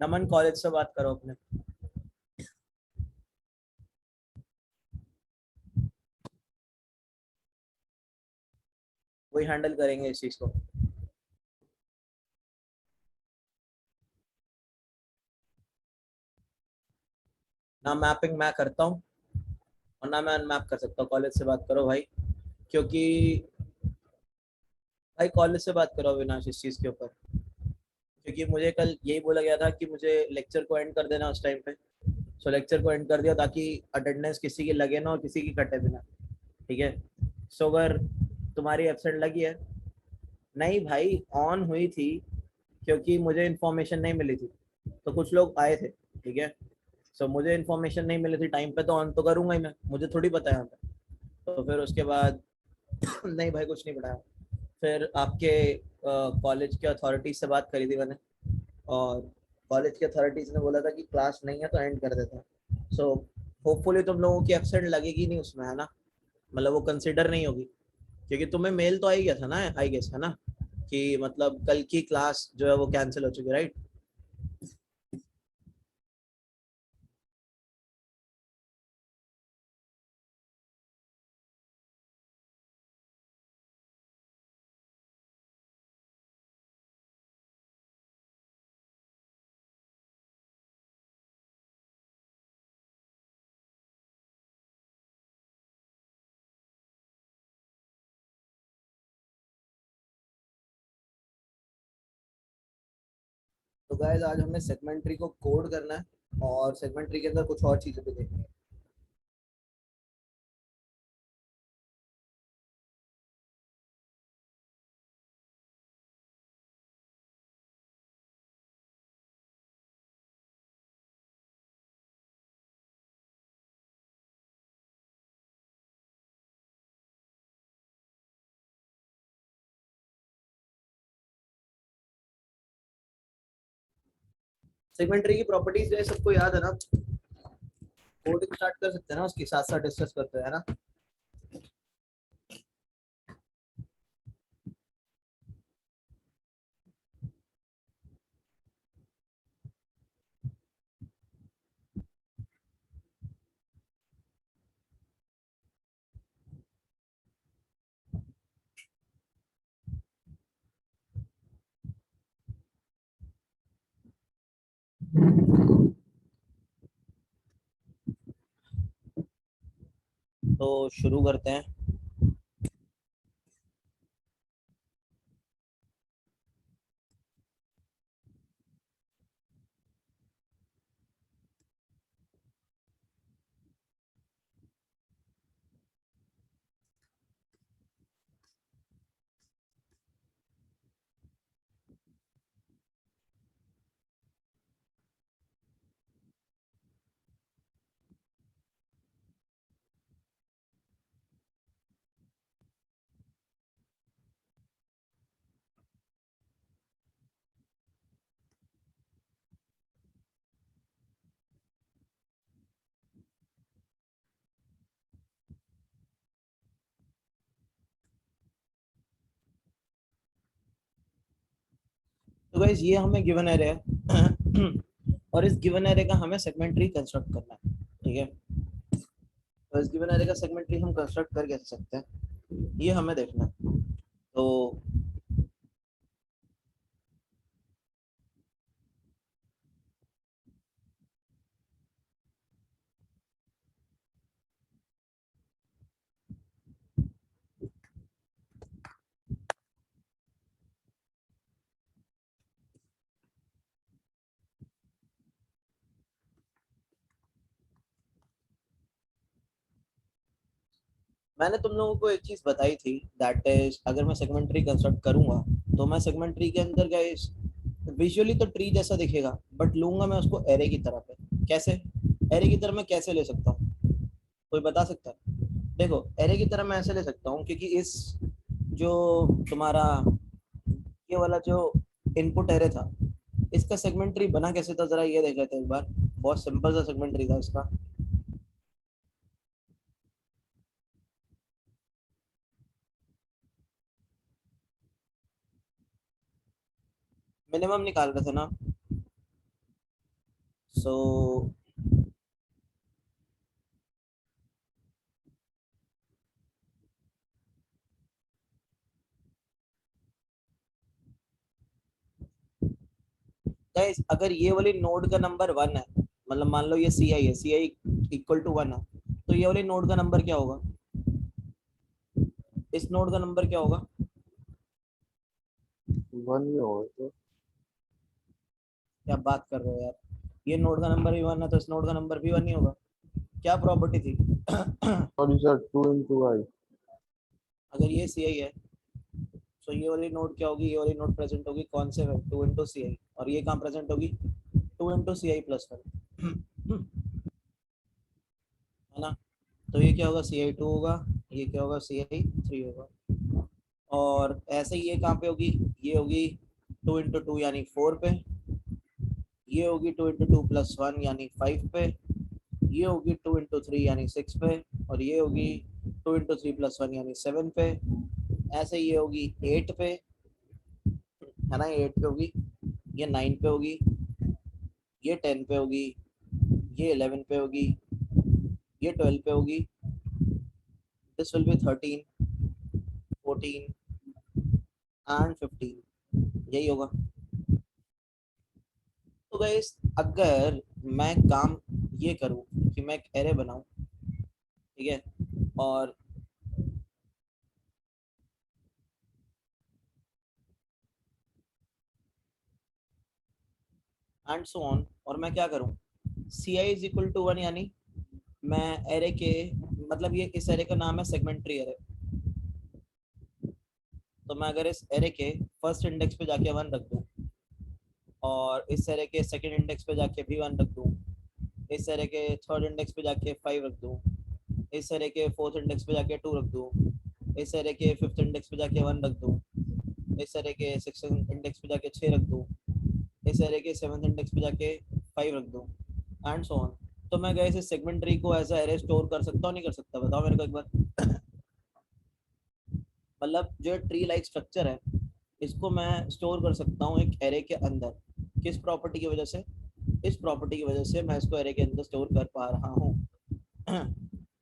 नमन college से बात करो अपने। वही हैंडल करेंगे इस चीज को। ना मैपिंग मैं करता हूँ और ना मैं अनमैप कर सकता हूँ। कॉलेज से बात करो भाई। क्योंकि भाई कॉलेज से बात करो अविनाश इस चीज के ऊपर। क्योंकि मुझे कल यही बोला गया था कि मुझे लेक्चर को एंड कर देना उस टाइम पे। सो लेक्चर को एंड कर दिया ताकि अटेंडेंस किसी की लगे ना और किसी की कटे बिना। ठीक है। सो अगर तुम्हारी एब्सेंट लगी है, नहीं भाई ऑन हुई थी क्योंकि मुझे इन्फॉर्मेशन नहीं मिली थी। तो कुछ लोग आए थे। ठीक है। सो मुझे इन्फॉर्मेशन नहीं मिली थी टाइम पे, तो ऑन तो करूंगा ही मैं, मुझे थोड़ी पता है। तो फिर उसके बाद नहीं भाई कुछ नहीं पढ़ाया। फिर आपके कॉलेज के अथॉरिटीज से बात करी थी मैंने। और कॉलेज के अथॉरिटीज ने बोला था कि क्लास नहीं है तो एंड कर देते हैं। सो होपफुली तुम लोगों की एब्सेंट लगेगी नहीं उसमें, है ना। मतलब वो कंसिडर नहीं होगी। क्योंकि तुम्हें मेल तो आई गया था ना, आई गेस, है ना, कि मतलब कल की क्लास जो है वो कैंसिल हो चुकी है, राइट। तो गाइस आज हमें सेगमेंट्री को कोड करना है और सेगमेंट्री के अंदर कुछ और चीजें भी देखनी है। सेगमेंट्री की प्रॉपर्टीज जो है सबको याद है ना। कोडिंग स्टार्ट कर सकते हैं ना, उसके साथ साथ डिस्कस करते हैं ना। तो शुरू करते हैं। तो गाइस ये हमें गिवन एरे है और इस गिवन एरे का हमें सेगमेंट्री कंस्ट्रक्ट करना है। ठीक है। तो इस गिवन एरे का सेगमेंट्री हम कंस्ट्रक्ट कर कैसे सकते हैं, ये हमें देखना है। तो मैंने तुम लोगों को एक चीज बताई थी, दैट इज अगर मैं सेगमेंट्री कंस्ट्रक्ट करूंगा तो मैं सेगमेंट्री के अंदर गाइस विजुअली तो ट्री जैसा दिखेगा, बट लूंगा मैं उसको एरे की तरह पे। कैसे एरे की तरह मैं कैसे ले सकता हूँ, कोई बता सकता है। देखो एरे की तरह मैं ऐसे ले सकता हूँ क्योंकि इस जो तुम्हारा ये वाला जो इनपुट एरे था, इसका सेगमेंट्री बना कैसे था, जरा ये देख लेते हैं एक बार। बहुत सिंपल सा सेगमेंट्री था इसका। मिनिमम निकाल रहे थे ना। सो गाइस अगर ये वाली नोड का नंबर 1 है, मतलब मान लो ये सी आई है, सी आई इक्वल टू 1 है, तो ये वाली नोड का नंबर क्या होगा? इस नोड का नंबर क्या होगा? 1 ही होगा तो। क्या बात कर रहे हो यार, ये नोड का नंबर भी 1 है तो इस नोड का नंबर भी 1 ही होगा। क्या प्रॉपर्टी थी? Sorry sir, 2 into I। अगर ये सी आई है तो ये वाली नोड क्या होगी? ये वाली नोड प्रेजेंट होगी कौन से में? 2 इंटू सी आई। और ये कहाँ प्रेजेंट होगी? 2 इंटू सी आई प्लस 1, है ना? तो ये क्या होगा? सी आई 2 होगा, ये क्या होगा? सी आई 3 होगा। और ऐसे ही ये कहाँ पे होगी? ये होगी 2 इंटू 2 यानी 4 पे, ये होगी 2 इंटू 2 प्लस 1 यानी 5 पे, ये होगी 2 इंटू 3 यानी 6 पे, और ये होगी 2 इंटू 3 प्लस 1 यानी 7 पे। ऐसे ये होगी 8 पे, है ना? ये 8 पे होगी, ये 9 पे होगी, ये 10 पे होगी, ये 11 पे होगी, ये 12 पे होगी, दिस विल बी 13, 14 एंड 15, यही होगा। तो गाइस अगर मैं काम ये करूं कि मैं एक एरे बनाऊं, ठीक है, और एंड सो ऑन, और मैं क्या करूं? सी आई इज इक्वल टू 1 यानी मैं एरे के, मतलब ये इस एरे का नाम है सेगमेंट्री एरे, तो मैं अगर इस एरे के फर्स्ट इंडेक्स पे जाके 1 रख दूं, और इस एरे के सेकंड इंडेक्स पे जाके भी 1 रख दूं, इस एरे के थर्ड इंडेक्स पे जाके 5 रख दूं, इस एरे के फोर्थ इंडेक्स पे जाके 2 रख दूं, इस एरे के फिफ्थ इंडेक्स पे जाके 1 रख दूं, इस एरे के सिक्स इंडेक्स पे जाके 6 रख दूं, इस एरे के सेवंथ इंडेक्स पे जाके 5 रख दूं, एंड सो ऑन। तो मैं गए इस सेगमेंट ट्री को एज एरे स्टोर कर सकता हूँ नहीं कर सकता? बताओ मेरे को एक बार। मतलब जो ट्री लाइक स्ट्रक्चर है, इसको मैं स्टोर कर सकता हूँ एक एरे के अंदर। किस प्रॉपर्टी की वजह से? इस प्रॉपर्टी की वजह से मैं इसको एरे के अंदर स्टोर कर पा रहा हूँ।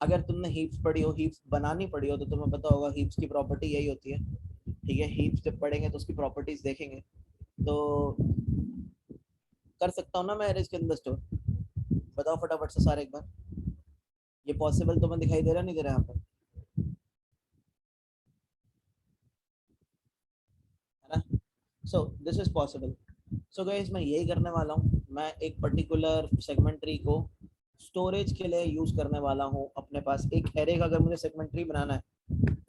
अगर तुमने हीप्स पढ़ी हो, हीप्स बनानी पड़ी हो, तो तुम्हें पता होगा हीप्स की प्रॉपर्टी यही होती है। ठीक है, हीप्स जब पढ़ेंगे तो उसकी प्रॉपर्टीज देखेंगे, तो कर सकता हूँ ना मैं एरेज के अंदर स्टोर? बताओ फटाफट से सारे एक बार, ये पॉसिबल तुम्हें दिखाई दे रहा नहीं दे रहा यहाँ पर, है ना? So this is possible. So guys मैं यही करने वाला हूँ, मैं एक पर्टिकुलर सेगमेंट ट्री को स्टोरेज के लिए यूज करने वाला हूँ अपने पास। एक एरे का अगर मुझे सेगमेंट ट्री बनाना है,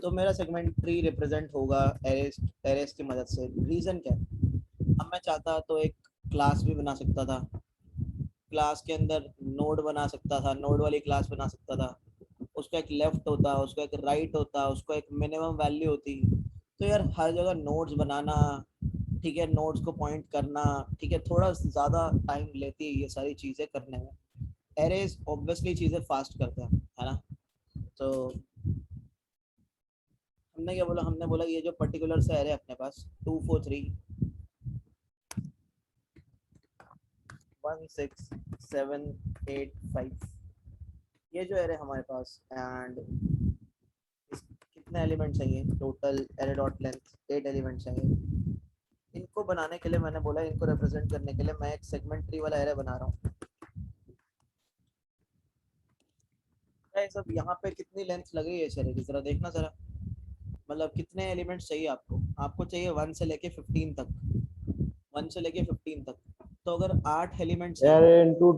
तो मेरा सेगमेंट ट्री रिप्रेजेंट होगा एरेस, एरेस की मदद से। रीजन क्या है? अब मैं चाहता तो एक क्लास भी बना सकता था, क्लास के अंदर नोड बना सकता था, नोड वाली क्लास बना सकता था, उसका एक लेफ्ट होता, उसका एक राइट होता, उसका एक मिनिमम वैल्यू होती। तो यार हर जगह नोड्स बनाना, ठीक है, नोड्स को पॉइंट करना, ठीक है, थोड़ा ज़्यादा टाइम लेती है ये सारी चीज़ें करने में। एरेज ऑब्वियसली चीज़ें फास्ट करते हैं, है ना? तो हमने क्या बोला? हमने बोला ये जो पर्टिकुलर से एरे अपने पास 2 4 3 1 6 7 8 5, ये जो एरे हमारे पास, एंड कितने एलिमेंट चाहिए total? Array dot length 8 element चाहिए। इनको बनाने के लिए मैंने बोला, इनको रिप्रेजेंट करने के लिए मैं एक सेगमेंट ट्री वाला एरे बना रहा हूँ। सब यहाँ पे कितनी लेंथ लगी है इस एरे की, जरा देखना जरा। मतलब कितने एलिमेंट्स चाहिए आपको? आपको चाहिए 1 से लेके 15 तक, 1 से लेके 15 तक। तो अगर 8 एलिमेंट्स हैं, array into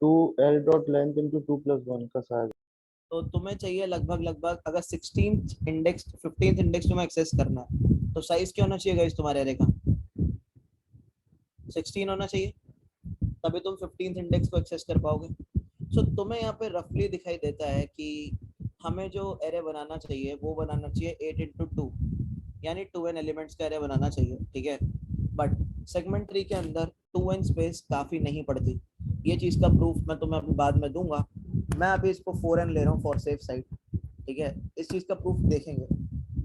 2 L dot length into 2 plus 1 का साइज। तो तुम्हें चाहिए लगभग लगभग, अगर 16th इंडेक्स 15th इंडेक्स तुम्हें एक्सेस करना है, तो साइज क्या होना चाहिए गाइस तुम्हारे एरे का? 16 होना चाहिए, तभी तुम 15th इंडेक्स को एक्सेस कर पाओगे। सो तुम्हें यहाँ पे रफली दिखाई देता है कि हमें जो एरे बनाना चाहिए वो बनाना चाहिए 8 इंटू 2, यानी 2n एलिमेंट्स का एरे बनाना चाहिए, ठीक है। बट सेगमेंट ट्री के अंदर 2n स्पेस काफ़ी नहीं पड़ती। ये चीज़ का प्रूफ मैं तुम्हें अभी बाद में दूंगा। मैं अभी इसको 4n ले रहा हूँ फॉर सेफ साइड, ठीक है। इस चीज़ का प्रूफ देखेंगे,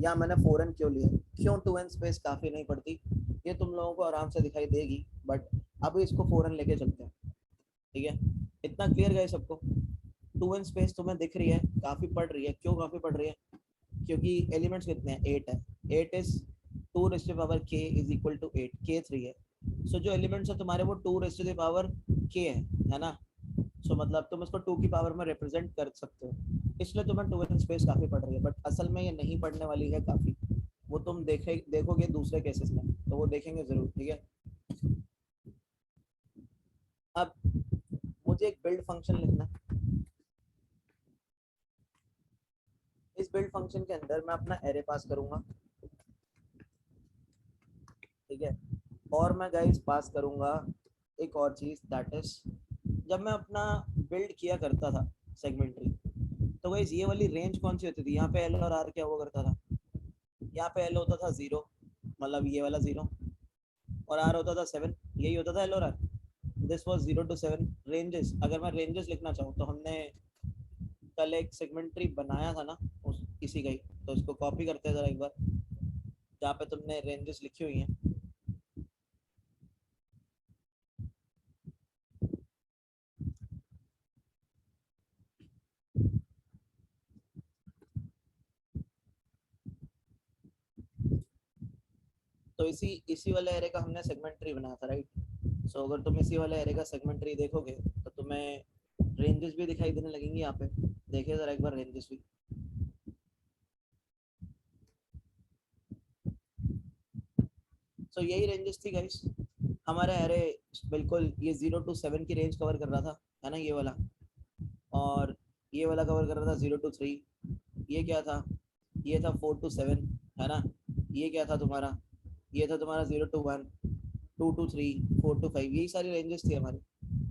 या मैंने 4n क्यों लिया, क्यों 2n स्पेस काफ़ी नहीं पड़ती, ये तुम लोगों को आराम से दिखाई देगी। बट अभी इसको 4n लेके चलते हैं। ठीक है, इतना क्लियर गए सबको? 2n स्पेस तुम्हें दिख रही है, काफी पड़ रही है, क्यों काफी पड़ रही है? क्योंकि एलिमेंट्स कितने हैं? 8 है। 8 is 2 raise to power k is equal to 8, k 3 है। सो जो एलिमेंट्स है तुम्हारे वो 2 रेज़ टू पावर k है ना? सो मतलब तुम इसको 2 की पावर में रिप्रेजेंट कर सकते हो, इसलिए तुम्हें 2n स्पेस काफी पड़ रही है, बट असल में ये नहीं पढ़ने वाली है काफी, वो तुम देखोगे दूसरे केसेस में, तो वो देखेंगे जरूर, ठीक है। अब मुझे एक बिल्ड फंक्शन लिखना है। इस बिल्ड फंक्शन के अंदर मैं अपना एरे पास करूंगा, ठीक है, और मैं गाइस पास करूंगा एक और चीज, दैट इज जब मैं अपना बिल्ड किया करता था सेगमेंटरी, तो गाइस ये वाली रेंज कौन सी होती थी? यहाँ पे एल और आर क्या हुआ करता था? यहाँ पे एल होता था 0, मतलब ये वाला 0, और आर होता था 7, यही होता था एल और R. This was 0 to 7 ranges. अगर मैं रेंजेस लिखना चाहूँ तो हमने कल एक सेगमेंटरी बनाया था ना उस इसी का ही, तो इसको कॉपी करते हैं जरा एक बार, जहाँ पे तुमने रेंजेस लिखी हुई हैं। तो इसी इसी वाले एरे का हमने सेगमेंटरी बनाया था, राइट? सो अगर तुम इसी वाले एरे का सेगमेंटरी देखोगे तो तुम्हें रेंजेस भी दिखाई देने लगेंगी यहाँ पे। देखिए जरा एक बार रेंजेस भी। सो यही रेंजेस थी गाइस, हमारा एरे बिल्कुल ये 0 to 7 की रेंज कवर कर रहा था, है ना, ये वाला। और ये वाला कवर कर रहा था 0 to 3। ये क्या था? ये था 4 to 7, है ना। ये क्या था तुम्हारा? ये था तुम्हारा 0 to 1, 2 to 3, 4 to 5, यही सारी रेंजेस थी हमारी,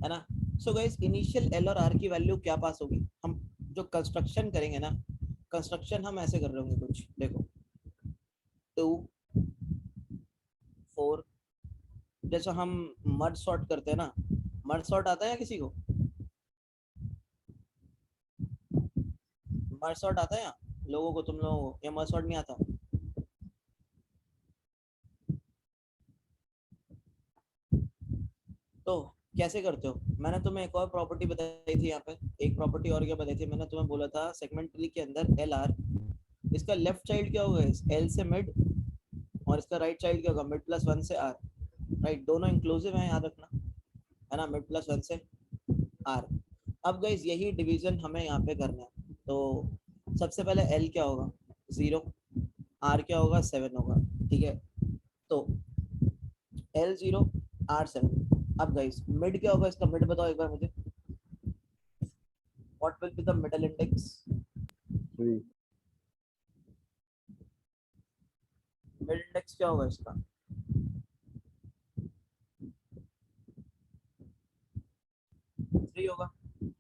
है ना। सो गाइस इनिशियल एल और आर की वैल्यू क्या पास होगी? हम जो कंस्ट्रक्शन करेंगे ना, कंस्ट्रक्शन हम ऐसे कर रहे होंगे कुछ, देखो 2 4, जैसे हम मर्ज सॉर्ट करते हैं ना, मर्ज सॉर्ट आता है या किसी को? मर्ज सॉर्ट आता है या लोगों को, तुम लोगों को, या मर्ज सॉर्ट नहीं आता? तो कैसे करते हो? मैंने तुम्हें एक और प्रॉपर्टी बताई थी यहाँ पे, एक प्रॉपर्टी और क्या बताई थी मैंने तुम्हें? बोला था सेगमेंट ट्री के अंदर एल आर, इसका लेफ्ट चाइल्ड क्या होगा? इस एल से मिड, और इसका राइट चाइल्ड क्या होगा? मिड प्लस 1 से आर, राइट? दोनों इंक्लूसिव है, याद रखना, है ना, मिड प्लस 1 से आर। अब गाइस यही डिवीजन हमें यहाँ पे करना है, तो सबसे पहले एल क्या होगा? 0, आर क्या होगा? 7 होगा, ठीक है। तो एल 0, आर 7। अब गाइस मिड क्या होगा इसका? मिड बताओ एक बार मुझे, what will be the middle index? 3. Mid index क्या होगा इसका? 3 होगा,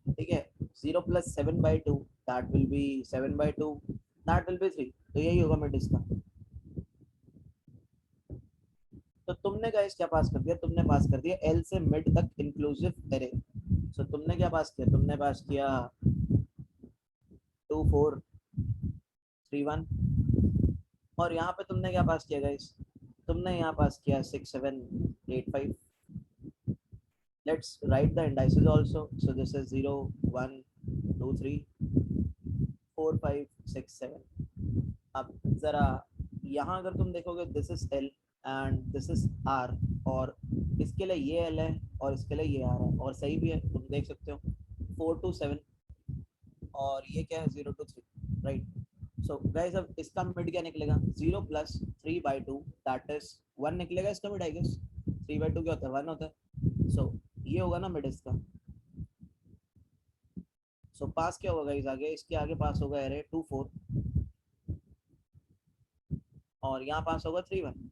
ठीक है। 0 plus 7/2, that will be 7/2, that will be 3, तो यही होगा मिड इसका। तो तुमने गाइस क्या पास कर दिया? तुमने पास कर दिया एल से मिड तक इंक्लूसिव एरे। सो तुमने क्या पास किया? तुमने पास किया 2 4 3 1, और यहाँ पे तुमने क्या पास किया गाइस? तुमने यहाँ पास किया 6 7 8 5। Let's write the indices also. So this is 0 1 2 3 4 5 6 7। अब जरा यहाँ अगर तुम देखोगे, this is L and this is R, और इसके लिए ये एल है और इसके लिए ये आर है, और सही भी है, तुम देख सकते हो 4 to 7, और ये क्या है? 0 to 3, राइट। सो गाइस अब इसका मिड क्या निकलेगा? 0 प्लस 3/2, दैट इज 1 निकलेगा इसका मिड, आई गेस। 3/2 क्या होता है? 1 होता है। सो ये होगा ना मिड इसका। सो पास क्या होगा गाइस आगे? इसके आगे पास होगा एरे 2 4, और यहाँ पास होगा 3 1,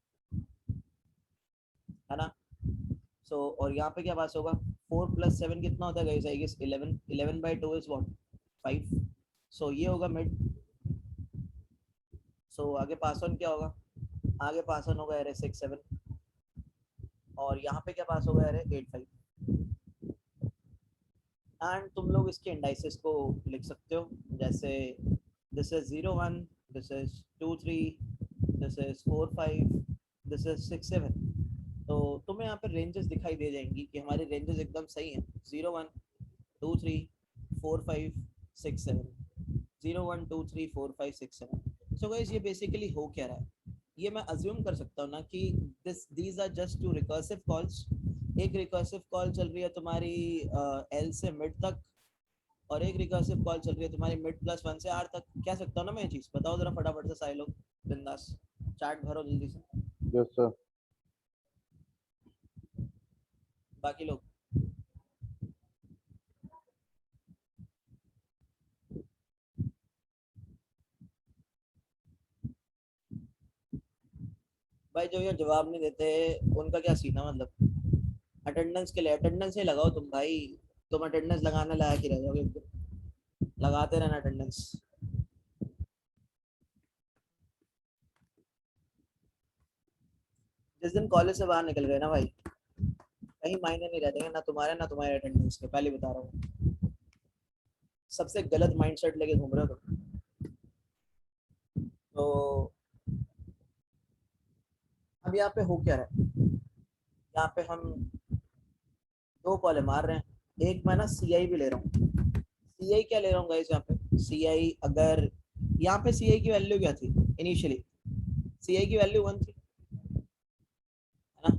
है ना। सो और यहाँ पे क्या पास होगा? 4 प्लस 7 कितना होता है guys? I guess 11, 11/2 is what? 5। So ये होगा मिड। सो आगे पास ऑन क्या होगा? आगे पास ऑन होगा एरे 6 7, और यहाँ पे क्या पास होगा? एरे 8 5। एंड तुम लोग इसके इंडाइसेस को लिख सकते हो, जैसे this is 0 1, this is 2 3, this is 4 5, this is 6 7। तो तुम्हें यहाँ पे रेंजेस दिखाई दे जाएंगी कि हमारी रेंजेस एकदम सही हैं, 0 1 2 3 4 5 6 7, 0 1 2 3 4 5 6 7। सो गाइस ये बेसिकली हो क्या रहा है, ये मैं अज्यूम कर सकता हूँ ना कि these are just two recursive calls. एक रिकर्सिव कॉल चल रही है तुम्हारी एल से मिड तक, और एक रिकर्सिव कॉल चल रही है तुम्हारी मिड प्लस 1 से आर तक। कह सकता हूँ ना मैं ये चीज, बताओ जरा फटाफट से सारे लोग, बिंदास चैट भरो जल्दी से Yes, sir. बाकी लोग। भाई जो ये जवाब नहीं देते उनका क्या सीन है, मतलब अटेंडेंस के लिए अटेंडेंस ही लगाओ तुम भाई, तुम अटेंडेंस लगाने लायक ही रह जाओगे एकदम, लगाते रहना अटेंडेंस। जिस दिन कॉलेज से बाहर निकल गए ना भाई, कहीं मायने नहीं रहते ना तुम्हारे ना तुम्हारे अटेंडेंस के, पहले बता रहा हूँ। सबसे गलत माइंडसेट लेके घूम रहे हो तुम। तो अब यहाँ पे हो क्या रहा है, यहाँ पे हम दो कॉलें मार रहे हैं, एक मैं ना सी आई भी ले रहा हूँ। सी आई क्या ले रहा हूँ गाइस यहाँ पे, सी आई अगर यहाँ पे सी आई की वैल्यू क्या थी इनिशियली, सी आई की वैल्यू 1 थी, है ना।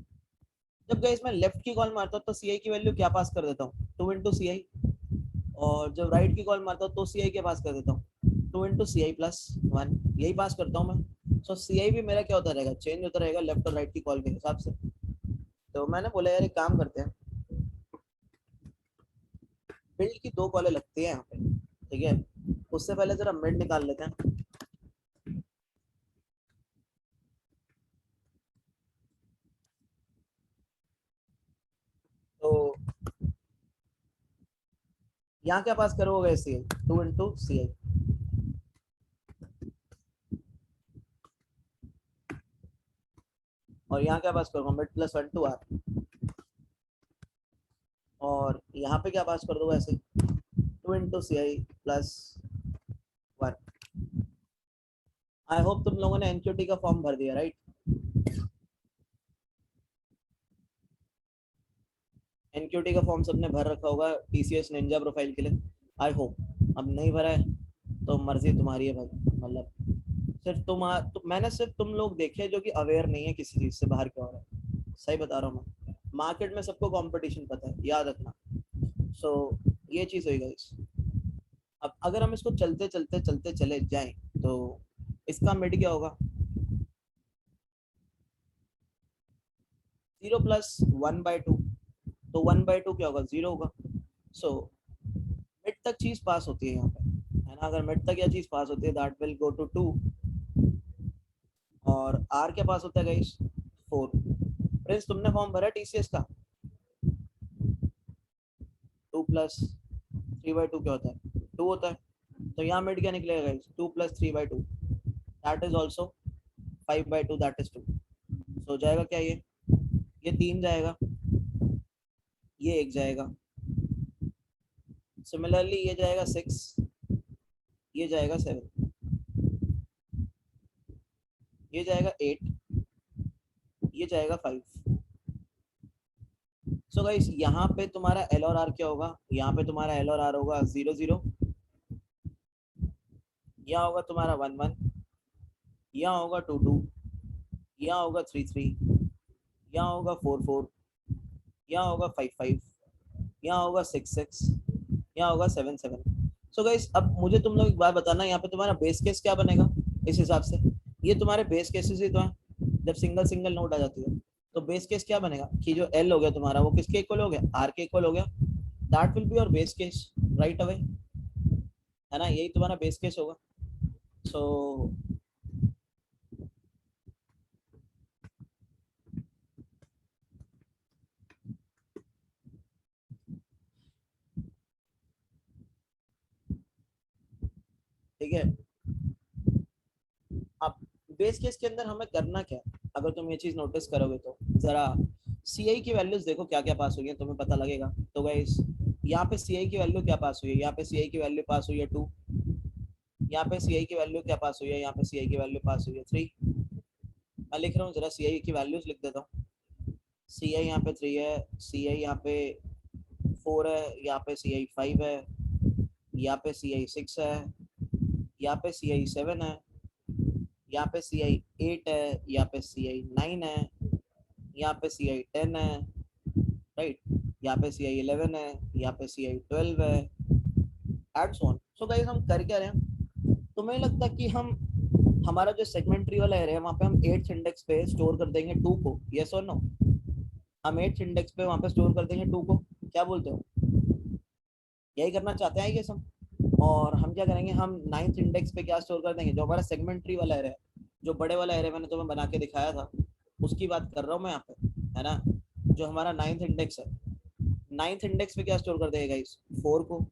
जब गाइस मैं लेफ्ट की कॉल मारता हूँ तो सी आई की वैल्यू क्या पास कर देता हूँ, 2 × CI। और जब राइट की कॉल मारता हूँ तो सी आई क्या पास कर देता हूँ, 2 × CI+1, यही पास करता हूँ मैं। सो सी आई भी मेरा क्या होता रहेगा, चेंज होता रहेगा लेफ्ट और राइट की कॉल के हिसाब से। तो मैंने बोला यार एक काम करते हैं, बिल्ड की दो कॉलें लगती है यहाँ पे, ठीक है, उससे पहले जरा मिड निकाल लेते हैं। तो यहाँ क्या पास करोगे, सी आई, 2 × CI। और यहाँ क्या पास करूँगा, मिड प्लस 1 to R। और यहाँ पे क्या पास कर दूंगा ऐसे, 2 × CI+1। आई होप तुम लोगों ने एनक्यूटी का फॉर्म भर दिया, राइट। एनक्यूटी का फॉर्म सबने भर रखा होगा टीसीएस निंजा प्रोफाइल के लिए, आई होप। अब नहीं भरा है तो मर्जी तुम्हारी है भाई, मतलब सिर्फ मैंने सिर्फ तुम लोग देखे जो कि अवेयर नहीं है किसी चीज से बाहर क्या हो रहा है। सही बता रहा हूँ मैं, मार्केट में सबको कंपटीशन पता है, याद रखना। सो ये चीज होगी गाइस। अब अगर हम इसको चलते चलते चलते चले जाएं तो इसका मिड क्या होगा, 0+1/2, तो 1/2 क्या होगा, 0 होगा। सो मिड तक चीज पास होती है यहाँ पे, है ना। अगर मिड तक यह चीज पास होती है दैट विल गो टू 2। और आर के पास होता है गाइस 4। प्रिंस तुमने फॉर्म भरा टीसीएस का, 2+3/2 क्या होता है, 2 होता है। तो यहाँ मिड क्या निकलेगा guys, 2+3/2 that is also 5/2 that is 2। सो जाएगा क्या ये 3 जाएगा, ये 1 जाएगा, सिमिलरली ये जाएगा 6, ये जाएगा 7, ये जाएगा 8, ये जाएगा 5। सो गाइस यहाँ पे तुम्हारा एल और आर क्या होगा, यहाँ पे तुम्हारा एल और आर होगा 0 0, यहाँ होगा तुम्हारा 1 1, यहाँ होगा 2 2, यहाँ होगा 3 3, यहाँ होगा 4 4, यहाँ होगा 5 5, यहाँ होगा 6 6, यहाँ होगा 7 7। सो गाइस अब मुझे तुम लोग एक बात बताना, यहाँ पे तुम्हारा बेस केस क्या बनेगा इस हिसाब से। ये तुम्हारे बेस केसेस ही तो है, जब सिंगल सिंगल नोट आ जाती है तो बेस केस क्या बनेगा कि जो एल हो गया तुम्हारा वो किसके इक्वल हो गया, आर के इक्वल हो गया। That will be your base case right away, है ना, यही तुम्हारा बेस केस होगा। सो ठीक है, अब बेस केस के अंदर हमें करना क्या है, अगर तुम ये चीज नोटिस करोगे तो जरा सी आई की वैल्यूज देखो क्या क्या पास हुई है, तुम्हें पता लगेगा। तो गाइस यहाँ पे सी आई की वैल्यू क्या पास हुई है, यहाँ पे सी आई की वैल्यू पास हुई है 2, यहाँ पे सी आई की वैल्यू क्या पास हुई है, यहाँ पे सी आई की वैल्यू पास हुई है 3। मैं लिख रहा हूँ, जरा सी आई की वैल्यूज लिख देता हूँ। सी आई यहाँ पे 3 है, सी आई यहाँ पे 4 है, यहाँ पे सी आई 5 है, यहाँ पे सी आई 6 है, यहाँ पे सी आई 7 है, यहाँ पे सी आई 8 है, यहाँ पे सी आई 9 है, यहाँ पे सी आई 10 है, राइट, यहाँ पे सी आई 11 है, यहाँ पे सी आई 12 है, and so on. So guys हम कर क्या रहे हैं, तुम्हें लगता है कि हम हमारा जो सेगमेंट ट्री वाला एरिया है वहाँ पे हम 8th इंडेक्स पे स्टोर कर देंगे 2 को, यस और नो? हम 8th इंडेक्स पे वहाँ पे स्टोर कर देंगे 2 को, क्या बोलते हो? यही करना चाहते हैं ये सब। और हम क्या करेंगे, हम 9th इंडेक्स पे क्या स्टोर कर देंगे, जो हमारा सेगमेंट ट्री वाला एरिया है, जो बड़े वाला एरिया मैंने तुम्हें बना के दिखाया था, उसकी बात कर रहा हूँ मैं यहाँ पे, है ना? जो हमारा 9th इंडेक्स है, 9th इंडेक्स पे क्या स्टोर कर देंगे गाइस, 4 को।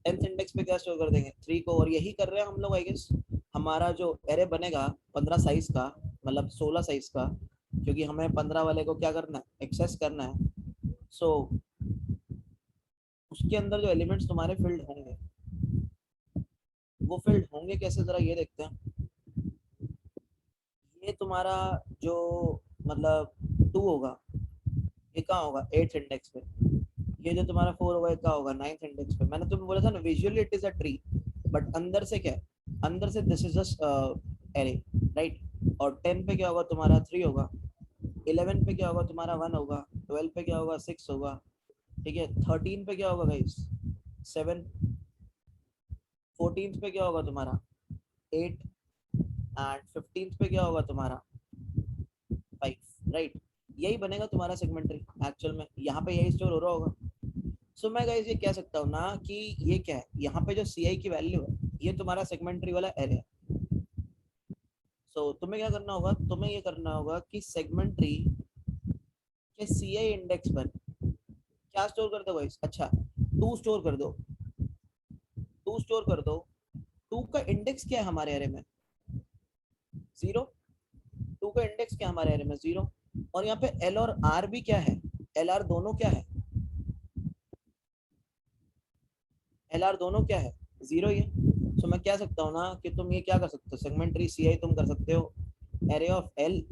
10th इंडेक्स पे क्या स्टोर कर देंगे, 3 को। और यही कर रहे हैं हम लोग आई गेस। हमारा जो एरे बनेगा 15 साइज का, मतलब 16 साइज का, क्योंकि हमें 15 वाले को क्या करना है, एक्सेस करना है। सो उसके अंदर जो एलिमेंट्स तुम्हारे फील्ड होंगे, वो फील्ड होंगे कैसे, जरा ये देखते हैं। ये तुम्हारा जो मतलब 2 होगा, ये कहाँ होगा, 8th इंडेक्स पे। ये जो तुम्हारा 4 होगा, ये कहाँ होगा, 9th इंडेक्स पे। मैंने तुम्हें बोला था ना, visually it is a tree, but अंदर से क्या है, अंदर से this is just array, right. और 10 पे क्या होगा तुम्हारा, 3 होगा। 11 पे क्या होगा तुम्हारा, 1 होगा। 12 पे क्या होगा, 6 होगा, ठीक है। 13 पे क्या होगा गाइस, 7। 14th पे क्या होगा तुम्हारा, 8। एंड 15th पे क्या होगा तुम्हारा, 5, राइट। यही बनेगा तुम्हारा सेगमेंट्री एक्चुअल में, यहाँ पे यही स्टोर हो रहा होगा। सो मैं गाइस ये कह सकता हूँ ना कि ये क्या है, यहाँ पे जो सी आई की वैल्यू है, ये तुम्हारा सेगमेंट्री वाला एरे है। सो तुम्हें क्या करना होगा, तुम्हें ये करना होगा कि सेगमेंट्री के सी आई इंडेक्स पर क्या स्टोर कर दो गाइस, अच्छा 2 स्टोर कर दो, 2 स्टोर कर दो। 2 का इंडेक्स क्या है हमारे एरे में, 0। 2 का इंडेक्स क्या है हमारे एरे में, 0। और यहाँ पे एल और आर भी क्या है, एल आर दोनों क्या है, एल आर दोनों क्या है, 0 ही है। सो मैं कह सकता हूँ ना कि तुम ये क्या कर सकते हो, सेगमेंट्री सी आई तुम कर सकते हो एरे ऑफ एल,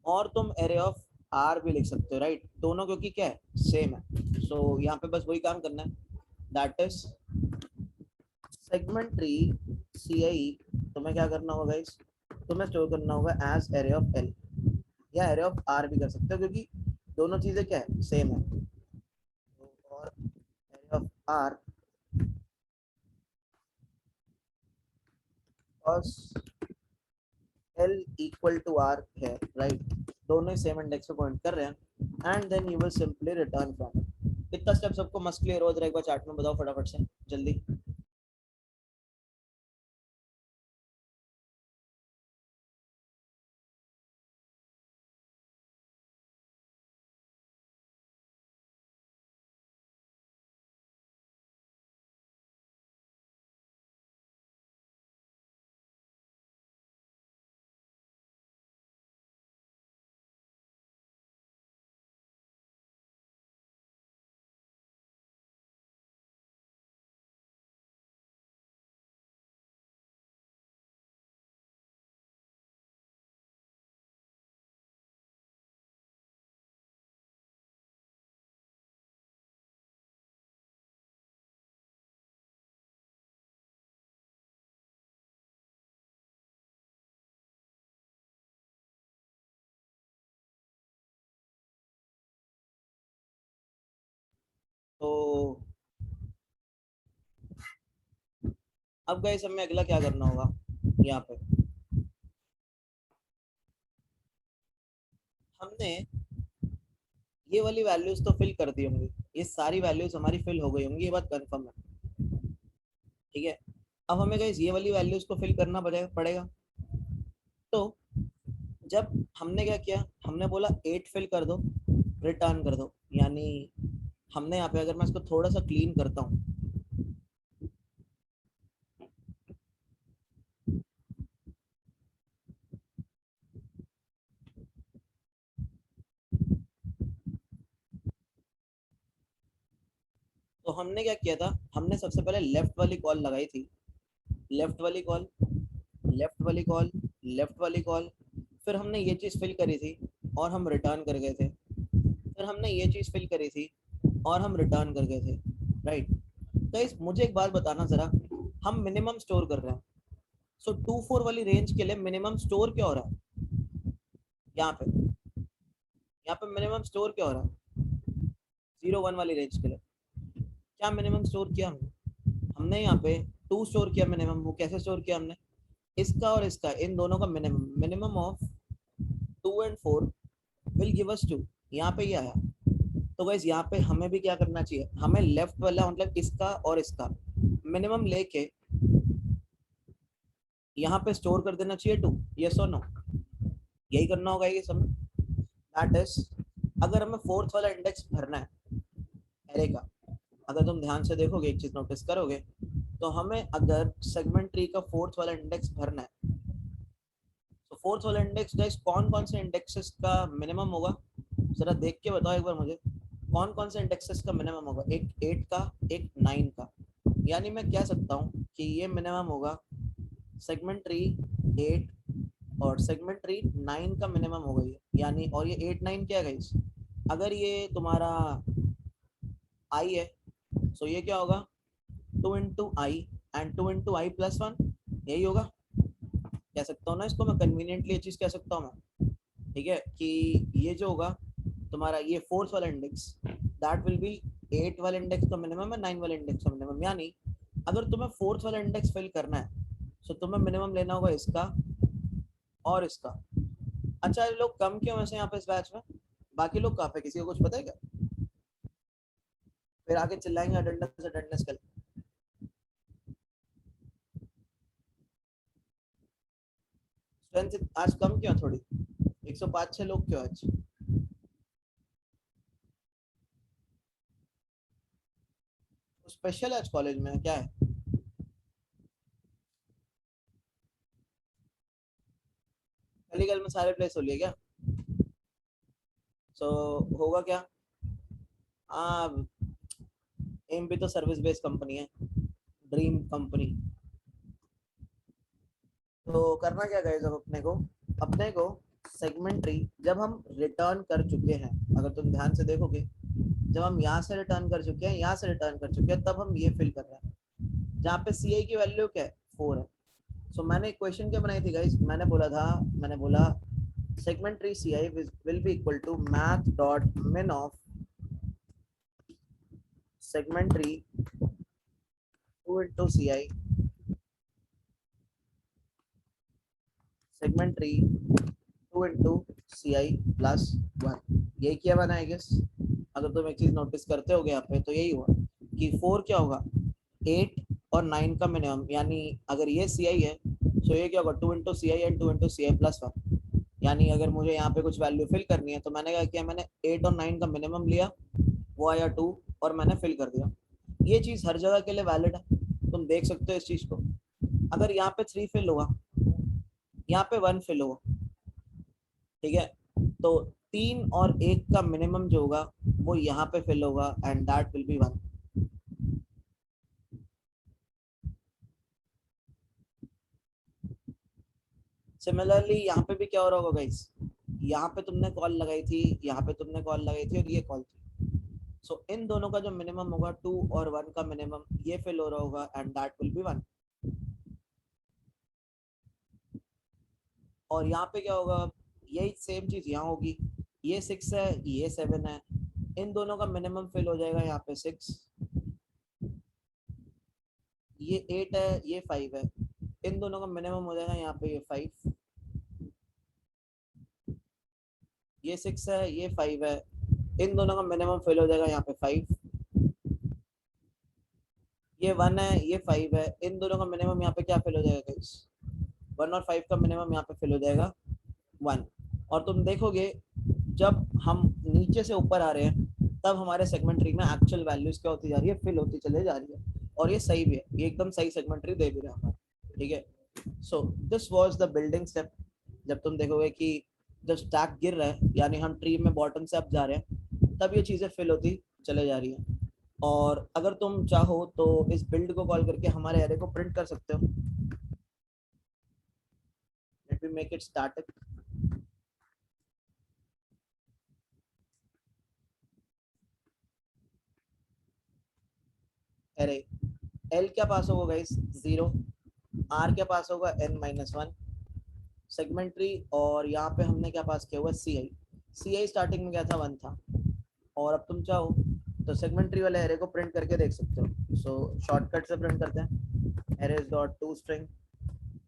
और तुम एरे ऑफ आर भी लिख सकते हो, राइट। दोनों क्योंकि क्या है, सेम है। सो यहाँ पे बस वही काम करना है, दैट इज सेगमेंट्री सी आई। तुम्हें क्या करना होगा गाइस, तुम्हें स्टोर करना होगा एज एरे ऑफ एल, या एरे ऑफ आर भी कर सकते हो, क्योंकि दोनों चीजें क्या है, सेम है। और एरे ऑफ आर और एल इक्वल टू आर है, राइट। दोनों ही सेम इंडेक्स पे पॉइंट कर रहे हैं, and then you will simply return from it. इतना स्टेप सबको मस्त क्लियर हो, जरा एक बार चैट में बताओ फटाफट से, जल्दी। तो अब गाइस हमें अगला क्या करना होगा, यहाँ पे हमने ये वाली वैल्यूज तो फिल कर दी होंगी, ये सारी वैल्यूज हमारी फिल हो गई होंगी, ये बात कंफर्म है, ठीक है। अब हमें गाइस ये वाली वैल्यूज को फिल करना पड़ेगा। तो जब हमने क्या किया, हमने बोला 8 फिल कर दो, रिटर्न कर दो, यानी हमने यहाँ पे, अगर मैं इसको थोड़ा सा क्लीन करता हूँ, तो हमने क्या किया था, हमने सबसे पहले लेफ्ट वाली कॉल लगाई थी, लेफ्ट वाली कॉल, लेफ्ट वाली कॉल, लेफ्ट वाली कॉल, फिर हमने ये चीज फिल करी थी और हम रिटर्न कर गए थे। फिर हमने ये चीज फिल करी थी और हम रिटर्न कर गए थे, राइट। गाइस मुझे एक बात बताना जरा, हम मिनिमम स्टोर कर रहे हैं, सो 2 4 वाली रेंज के लिए मिनिमम स्टोर क्या हो रहा है? यहाँ पे मिनिमम स्टोर क्या हो रहा है? 0 1 वाली रेंज के लिए क्या मिनिमम स्टोर किया हमने? हमने यहाँ पे 2 स्टोर किया मिनिमम। वो कैसे स्टोर किया हमने? इसका और इसका, इन दोनों का minimum, minimum of 2 and 4 will give us 2। यहाँ पे ये आया। तो गाइस यहाँ पे हमें भी क्या करना चाहिए, हमें लेफ्ट वाला मतलब इसका और इसका मिनिमम लेके यहाँ पे स्टोर कर देना चाहिए 2। यस और नो? यही करना होगा ये सब। दैट इज, अगर हमें फोर्थ वाला इंडेक्स भरना है एरे का, अगर तुम ध्यान से देखोगे, एक चीज नोटिस करोगे, तो हमें अगर सेगमेंट ट्री का फोर्थ वाला इंडेक्स भरना है, तो फोर्थ वाला इंडेक्स गाइस कौन कौन से इंडेक्सेस का मिनिमम होगा? जरा देख के बताओ एक बार मुझे, कौन कौन से इंडेक्सेस का मिनिमम होगा? एक 8 का, एक 9 का। यानी मैं कह सकता हूँ कि ये मिनिमम होगा सेगमेंट ट्री 8 और सेगमेंट ट्री 9 का मिनिमम होगा ये। यानी और ये 8 9 क्या है गाइस? अगर ये तुम्हारा आई है, सो ये क्या होगा? 2 into I and 2 into I plus 1, यही होगा। कह सकता हूँ ना इसको मैं, कन्वीनियंटली ये चीज कह सकता हूँ मैं, ठीक है, कि ये जो होगा तुम्हारा ये फोर्थ वाला इंडेक्स, दैट विल बी 8 वाले इंडेक्स का मिनिमम है 9 वाले इंडेक्स का मिनिमम। यानी अगर तुम्हें फोर्थ वाला इंडेक्स फिल करना है, तो तुम्हें मिनिमम लेना होगा इसका और इसका। अच्छा ये लोग कम क्यों वैसे यहाँ पे इस बैच में? बाकी लोग कहाँ पे, किसी को कुछ पता है क्या? फिर आगे चिल्लाएंगे अटेंडेंस अटेंडेंस कल। स्ट्रेंथ आज कम क्यों थोड़ी? 105 6 लोग क्यों आज? स्पेशल आज कॉलेज में क्या है? मेडिकल में सारे प्लेस हो लिए क्या? सो होगा क्या? हाँ, एम भी तो सर्विस बेस्ड कंपनी है, ड्रीम कंपनी। तो करना क्या गाइस अब अपने को सेगमेंट ट्री जब हम रिटर्न कर चुके हैं, अगर तुम ध्यान से देखोगे, जब हम यहाँ से रिटर्न कर चुके हैं, यहाँ से रिटर्न कर चुके हैं, तब हम ये फिल कर रहे हैं जहाँ पे सी आई की वैल्यू क्या है? 4 है। सो मैंने एक क्वेश्चन क्या बनाई थी गाइस, मैंने बोला segment tree C I will be equal to math dot min of segment tree 2 into C I segment tree 2 into C I plus 1। यही किया मैंने आई गेस। अगर तुम एक चीज नोटिस करते हो यहाँ पे, तो यही हुआ कि 4 क्या होगा? 8 और 9 का मिनिमम। यानी अगर ये सी आई है, तो ये क्या होगा? 2 into C I and 2 into C I plus 1। यानी अगर मुझे यहाँ पे कुछ वैल्यू फिल करनी है, तो मैंने क्या किया, मैंने 8 और 9 का मिनिमम लिया, वो आया 2, और मैंने फिल कर दिया। ये चीज हर जगह के लिए वैलिड है, तुम देख सकते हो इस चीज को। अगर यहाँ पे 3 फिल हुआ, यहाँ पे 1 फिल हुआ, ठीक है, तो 3 और 1 का मिनिमम जो होगा वो यहाँ पे फिल होगा and that will be 1। Similarly यहाँ पे भी क्या हो रहा होगा गाइस? यहाँ पे तुमने कॉल लगाई थी, यहाँ पे तुमने कॉल लगाई थी, और ये कॉल थी। सो इन दोनों का जो मिनिमम होगा 2 और 1 का मिनिमम, ये फिल हो रहा होगा एंड दैट विल बी 1। और यहाँ पे क्या होगा? यही सेम चीज यहाँ होगी। ये 6 है, ये 7 है, इन दोनों का मिनिमम फिल हो जाएगा यहाँ पे 6। ये 8 है, ये 5 है, इन दोनों का मिनिमम हो जाएगा यहाँ पे ये 5। ये 6 है, ये 5 है, इन दोनों का मिनिमम फिल हो जाएगा यहाँ पे 5। ये 1 है, ये 5 है, इन दोनों का मिनिमम यहाँ पे क्या फिल हो जाएगा गाइस? 1 और 5 का मिनिमम यहाँ पे फिल हो जाएगा 1। और तुम देखोगे जब हम नीचे से ऊपर आ रहे हैं, तब हमारे सेगमेंट ट्री में एक्चुअल वैल्यूज क्या होती जा रही है? फिल होती चले जा रही है। और ये सही भी है, ये एकदम सही सेगमेंट ट्री दे भी रहा है, ठीक है। So this was the building step. जब तुम देखोगे कि जब स्टैक गिर रहा है, यानी हम ट्री में बॉटम से अप जा रहे हैं, तब ये चीजें फिल होती चले जा रही है। और अगर तुम चाहो तो इस बिल्ड को कॉल करके हमारे एरे को प्रिंट कर सकते हो। Let me make it static. Array, L क्या पास होगा गाइस 0, आर क्या पास होगा n-1 सेगमेंट ट्री, और यहाँ पे हमने क्या पास किया हुआ सी आई, सी आई स्टार्टिंग में क्या था 1 था, और अब तुम चाहो तो सेगमेंट ट्री वाले एरे को प्रिंट करके देख सकते हो। सो शॉर्टकट से प्रिंट करते हैं एरेज डॉट टू स्ट्रिंग,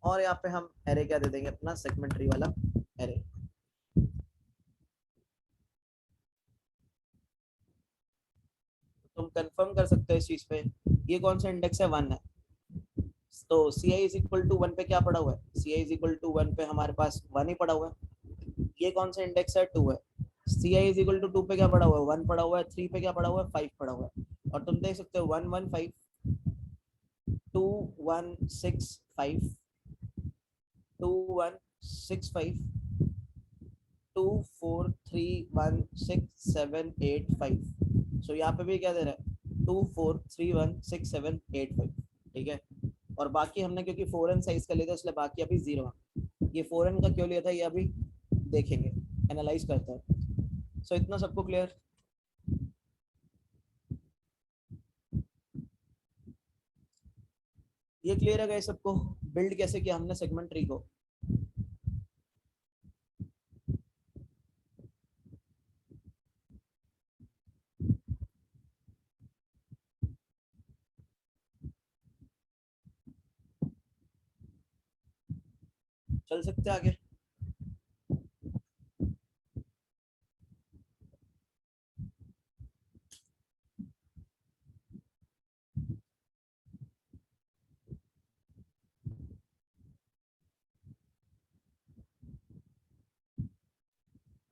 और यहाँ पे हम एरे क्या दे देंगे अपना सेगमेंट ट्री वाला एरे। तुम कंफर्म कर सकते हो इस चीज पे, ये कौन सा इंडेक्स है 1 है, तो सी आई इज इक्वल टू 1 पे क्या पड़ा हुआ है, सी आई इज इक्वल टू 1 पे हमारे पास 1 ही पड़ा हुआ है। ये कौन सा इंडेक्स है 2 है, सी आई इज इक्वल टू 2 पे क्या पड़ा हुआ है 1 पड़ा हुआ है, 3 पे क्या पड़ा हुआ है 5 पड़ा हुआ है, और तुम देख सकते हो 1 1 5 2 1 6 5 2 1 6 5 2 4 3 1 6 7 8 5। सो यहाँ पे भी क्या दे रहा है 2 4 3 1 6 7 8 5, ठीक है। और बाकी हमने क्योंकि 4n साइज का लिया था इसलिए बाकी अभी 0 है। ये 4n का क्यों लिया था ये अभी देखेंगे, एनालाइज करते हैं। सो इतना सबको क्लियर? ये क्लियर है गाइस सबको, बिल्ड कैसे किया हमने सेगमेंट ट्री को? चल सकते हैं आगे?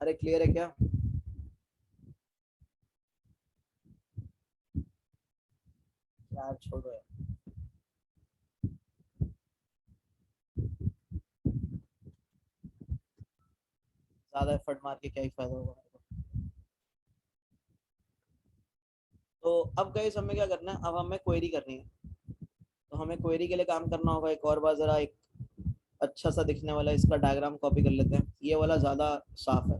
अरे क्लियर है क्या? यार छोड़ो यार, ज्यादा एफर्ट मार के क्या ही फायदा होगा। तो अब गाइस हमें क्या करना है, अब हमें क्वेरी करनी है। तो हमें क्वेरी के लिए काम करना होगा एक और बार, जरा एक अच्छा सा दिखने वाला इसका डायग्राम कॉपी कर लेते हैं, ये वाला ज्यादा साफ है।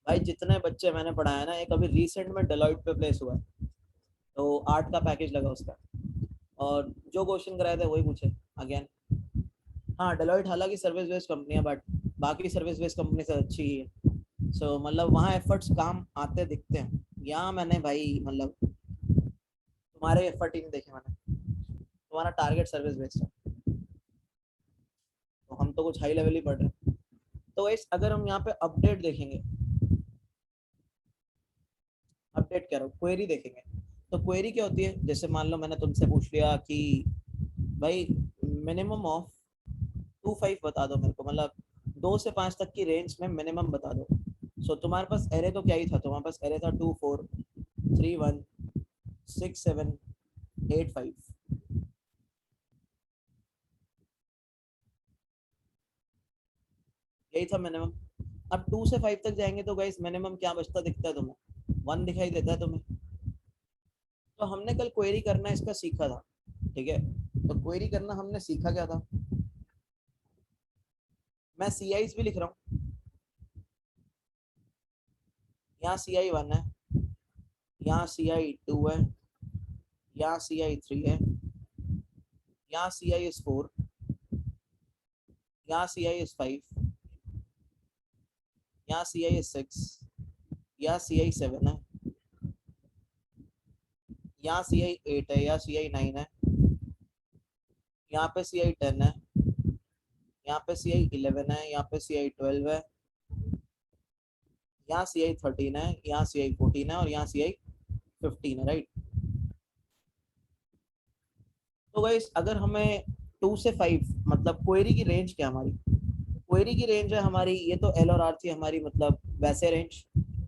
भाई जितने बच्चे मैंने पढ़ाया ना, एक अभी रिसेंट में डेलॉइट पे प्लेस हुआ है, तो 8 का पैकेज लगा उसका, और जो क्वेश्चन कराए थे वही पूछे अगेन। हाँ डेलॉइट हालांकि सर्विस बेस्ड कंपनी है, बट बाकी सर्विस बेस्ड कंपनी से अच्छी ही है। सो मतलब वहाँ एफर्ट्स काम आते दिखते हैं। यहाँ मैंने भाई मतलब तुम्हारे एफर्ट ही नहीं देखे मैंने, तुम्हारा टारगेट सर्विस बेस्ड है, तो हम तो कुछ हाई लेवल ही पढ़ रहे हैं। तो इस अगर हम यहाँ पे अपडेट देखेंगे, अपडेट कह रहा हूँ, क्वेरी देखेंगे, तो क्वेरी क्या होती है, जैसे मान लो मैंने तुमसे पूछ लिया कि भाई मिनिमम ऑफ 2 5 बता दो मेरे को, मतलब 2 से 5 तक की रेंज में मिनिमम बता दो। सो तुम्हारे पास एरे तो क्या ही था, तुम्हारे पास एरे था 2 4 3 1 6 7 8 5, यही था मिनिमम। अब 2 से 5 तक जाएंगे तो गाइस मिनिमम क्या बचता दिखता है तुम्हें, 1 दिखाई देता है तुम्हें। तो हमने कल क्वेरी करना इसका सीखा था, ठीक है। तो क्वेरी करना हमने सीखा क्या था, मैं सी आईज भी लिख रहा हूँ, यहाँ सी आई 1 है, यहाँ सी आई 2 है, यहाँ सी आई 3 है, यहाँ सी आई इज 4, यहाँ सी आई इज 5, यहाँ सी आई इज 6, यहाँ सी आई 7 है, यहाँ सी आई 8 है, यहाँ सी आई 9 है, यहाँ पे सी आई 10 है, यहाँ पे सी आई 11 है, यहाँ पे सी आई 12 है, यहाँ सी आई 13 है, यहाँ सी आई 14 है, और यहाँ सी आई 15 है, राइट। तो गाइस अगर हमें 2 से 5 मतलब क्वेरी की रेंज क्या हमारी, क्वेरी की रेंज है हमारी, ये तो एल और आर थी हमारी, मतलब वैसे रेंज,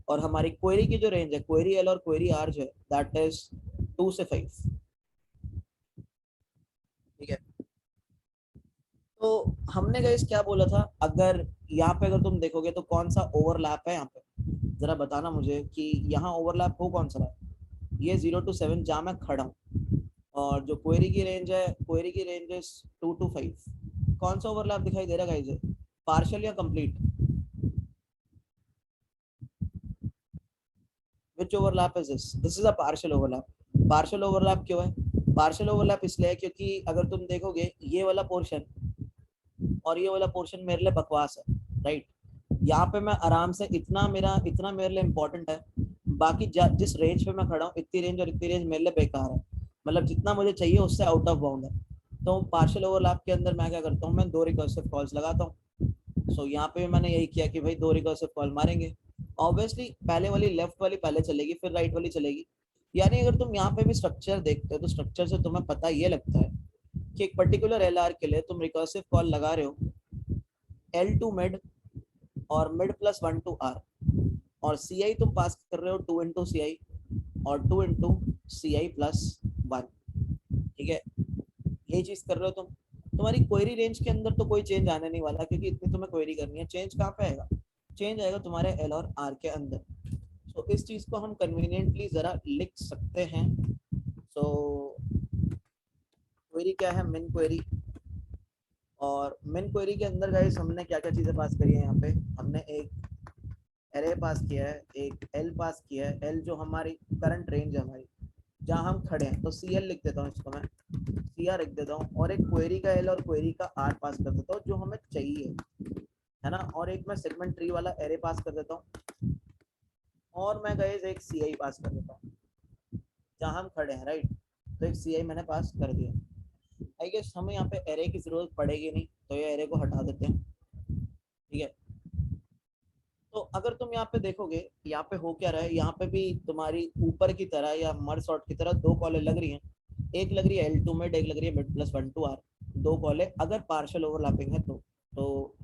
और हमारी क्वेरी की जो रेंज है, क्वेरी एल और क्वेरी आर जो है दैट इज 2 से 5, ठीक है। तो हमने गाइस क्या बोला था, अगर यहाँ पे अगर तुम देखोगे तो कौन सा ओवरलैप है यहाँ पे, जरा बताना मुझे कि यहाँ ओवरलैप हो कौन सा रहा है, ये 0 to 7 जहाँ मैं खड़ा हूँ, और जो क्वेरी की रेंज है, क्वेरी की रेंज इज 2 to 5, कौन सा ओवरलैप दिखाई दे रहा है गाइस? पार्शियल या complete? Which overlap is this? This is a partial overlap. Partial overlap क्यों है? Partial overlap इसलिए है क्योंकि अगर तुम देखोगे ये वाला पोर्शन और ये वाला पोर्शन मेरे लिए बकवास है, राइट? यहाँ पे मैं आराम से इतना मेरे लिए इंपॉर्टेंट है, बाकी जिस रेंज पे मैं खड़ा हूँ इतनी रेंज और इतनी रेंज मेरे लिए बेकार है, मतलब जितना मुझे चाहिए उससे आउट ऑफ बाउंड है। तो पार्शियल ओवरलैप के अंदर मैं क्या करता हूँ, मैं 2 रिकर्सिव कॉल्स लगाता हूँ। सो यहाँ पे मैंने यही किया कि भाई 2 रिकर्सिव कॉल मारेंगे। ऑब्वियसली पहले वाली लेफ्ट वाली पहले चलेगी, फिर राइट वाली चलेगी। यानी अगर तुम यहाँ पे भी स्ट्रक्चर देखते हो तो स्ट्रक्चर से तुम्हें पता ये लगता है कि एक पर्टिकुलर एलआर के लिए तुम रिकर्सिव कॉल लगा रहे हो एल टू मिड और मिड प्लस 1 टू आर, और सी आई तुम पास कर रहे हो 2 इंटू सी आई और 2 इंटू सी आई प्लस 1, ठीक है? यही चीज कर रहे हो तुम। तुम्हारी क्वेरी रेंज के अंदर तो कोई चेंज आने नहीं वाला, क्योंकि इतनी तुम्हें क्वेरी करनी है। चेंज कहाँ पे आएगा? चेंज आएगा तुम्हारे एल और आर के अंदर। तो इस चीज को हम कन्वीनियंटली जरा लिख सकते हैं। सो क्वेरी क्या है? मिन क्वेरी। और मिन क्वेरी के अंदर गाइस हमने क्या क्या चीजें पास करी है? यहाँ पे हमने एक एरे पास किया है, एक एल पास किया है। एल जो हमारी करंट रेंज है हमारी, जहाँ हम खड़े हैं, तो सी एल लिख देता हूँ इसको मैं, सी आर लिख देता हूँ। और एक क्वेरी का एल और क्वेरी का आर पास कर देता हूँ जो हमें चाहिए, है ना? और एक मैं सेगमेंट ट्री वाला एरे पास कर देता हूँ, और मैं गाइस एक सी आई पास कर देता हूँ जहाँ हम खड़े हैं, राइट? तो एक सी आई मैंने पास कर दिया। आई गेस हमें यहाँ पे एरे की जरूरत पड़ेगी नहीं, तो ये एरे को हटा देते हैं, ठीक है? तो अगर तुम यहाँ पे देखोगे, यहाँ पे हो क्या रहा है, यहाँ पे भी तुम्हारी ऊपर की तरह या मर्ज सॉर्ट की तरह 2 कॉलें लग रही हैं। एक लग रही है एल टू मिड, एक लग रही है मिड प्लस 1 टू आर। 2 कॉलें अगर पार्शियल ओवरलैपिंग है तो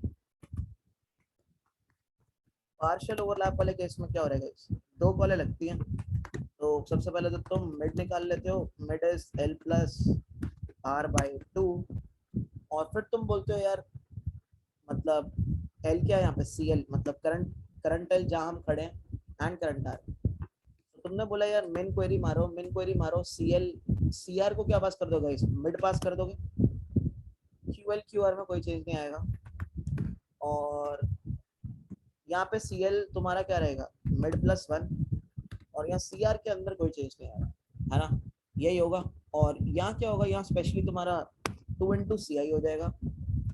पार्शियल ओवरलैप वाले केस में क्या हो रहा है? 2 कॉलें लगती हैं, तो सबसे पहले तो तुम मिड निकाल लेते हो, mid is L plus R by 2। और फिर तुम बोलते हो यार, मतलब एल क्या है यहाँ पे? सी एल, मतलब करंट एल जहाँ हम खड़े हैं एंड करंट आर। तो तुमने बोला यार मेन क्वेरी मारो, सी एल सी आर को क्या पास कर दोगे? इस मिड पास कर दोगे, क्यू एल क्यू आर में कोई चेंज नहीं आएगा। और यहाँ पे सी एल तुम्हारा क्या रहेगा? मिड प्लस 1, और यहाँ सी आर के अंदर कोई चेंज नहीं आएगा, है ना? यही होगा। और यहाँ क्या होगा? यहाँ स्पेशली तुम्हारा 2 इंटू सी आई हो जाएगा,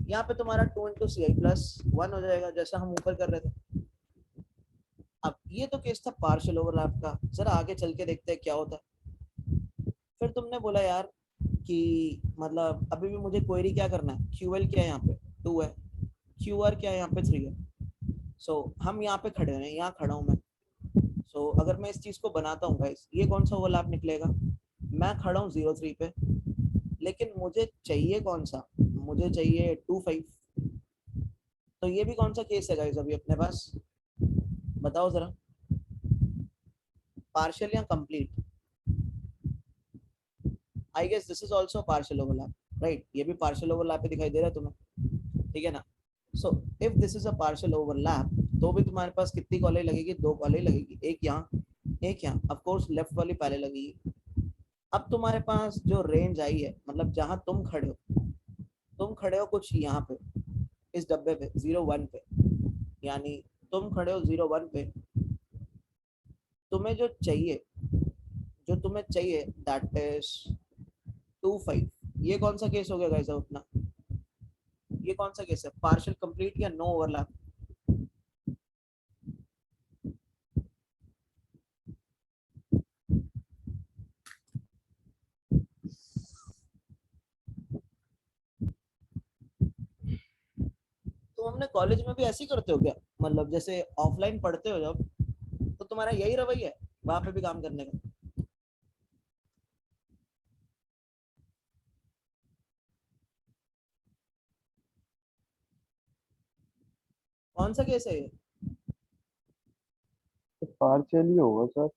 यहाँ पे तुम्हारा 2 इंटू सी आई प्लस 1 हो जाएगा, जैसा हम ऊपर कर रहे थे। अब ये तो केस था पार्शियल ओवरलैप का, जरा आगे चल के देखते हैं क्या होता है। फिर तुमने बोला यार कि मतलब अभी भी मुझे क्वेरी क्या करना है? क्यू एल क्या है यहाँ पे? 2 है। क्यू आर क्या है यहाँ पे? 3 है। सो हम यहाँ पे खड़े हैं, यहाँ खड़ा हूँ मैं। सो अगर मैं इस चीज को बनाता हूँ गाइस, ये कौन सा ओवरलैप निकलेगा? मैं खड़ा हूँ 0 3 पे, लेकिन मुझे चाहिए कौन सा? मुझे चाहिए 2 5। तो ये भी कौन सा केस है गाइस अभी अपने पास? बताओ जरा, पार्शियल या complete? I guess this is also partial overlap, right? ये भी पार्शियल ओवरलैप ही दिखाई दे रहा है तुम्हें, ठीक है ना? So if this is a partial overlap, तो भी तुम्हारे पास कितनी कॉलेज लगेगी? 2 कॉलेज लगेगी, एक यहाँ एक यहाँ। ऑफ कोर्स लेफ्ट वाली पहले लगेगी। अब तुम्हारे पास जो रेंज आई है, मतलब जहां तुम खड़े हो कुछ यहाँ पे इस डब्बे पे 0 1 पे, यानी तुम खड़े हो 0 1 पे। तुम्हें जो चाहिए दैट इज 2 5। ये कौन सा केस हो गया गाइस अपना? ये कौन सा केस है? पार्शियल कंप्लीट या नो ओवरलैप? तो हमने कॉलेज में भी ऐसे ही करते हो क्या? मतलब जैसे ऑफलाइन पढ़ते हो जब, तो तुम्हारा यही रवैया है वहां पे भी काम करने का? कौन सा केस है ये? पार्शियली होगा सर।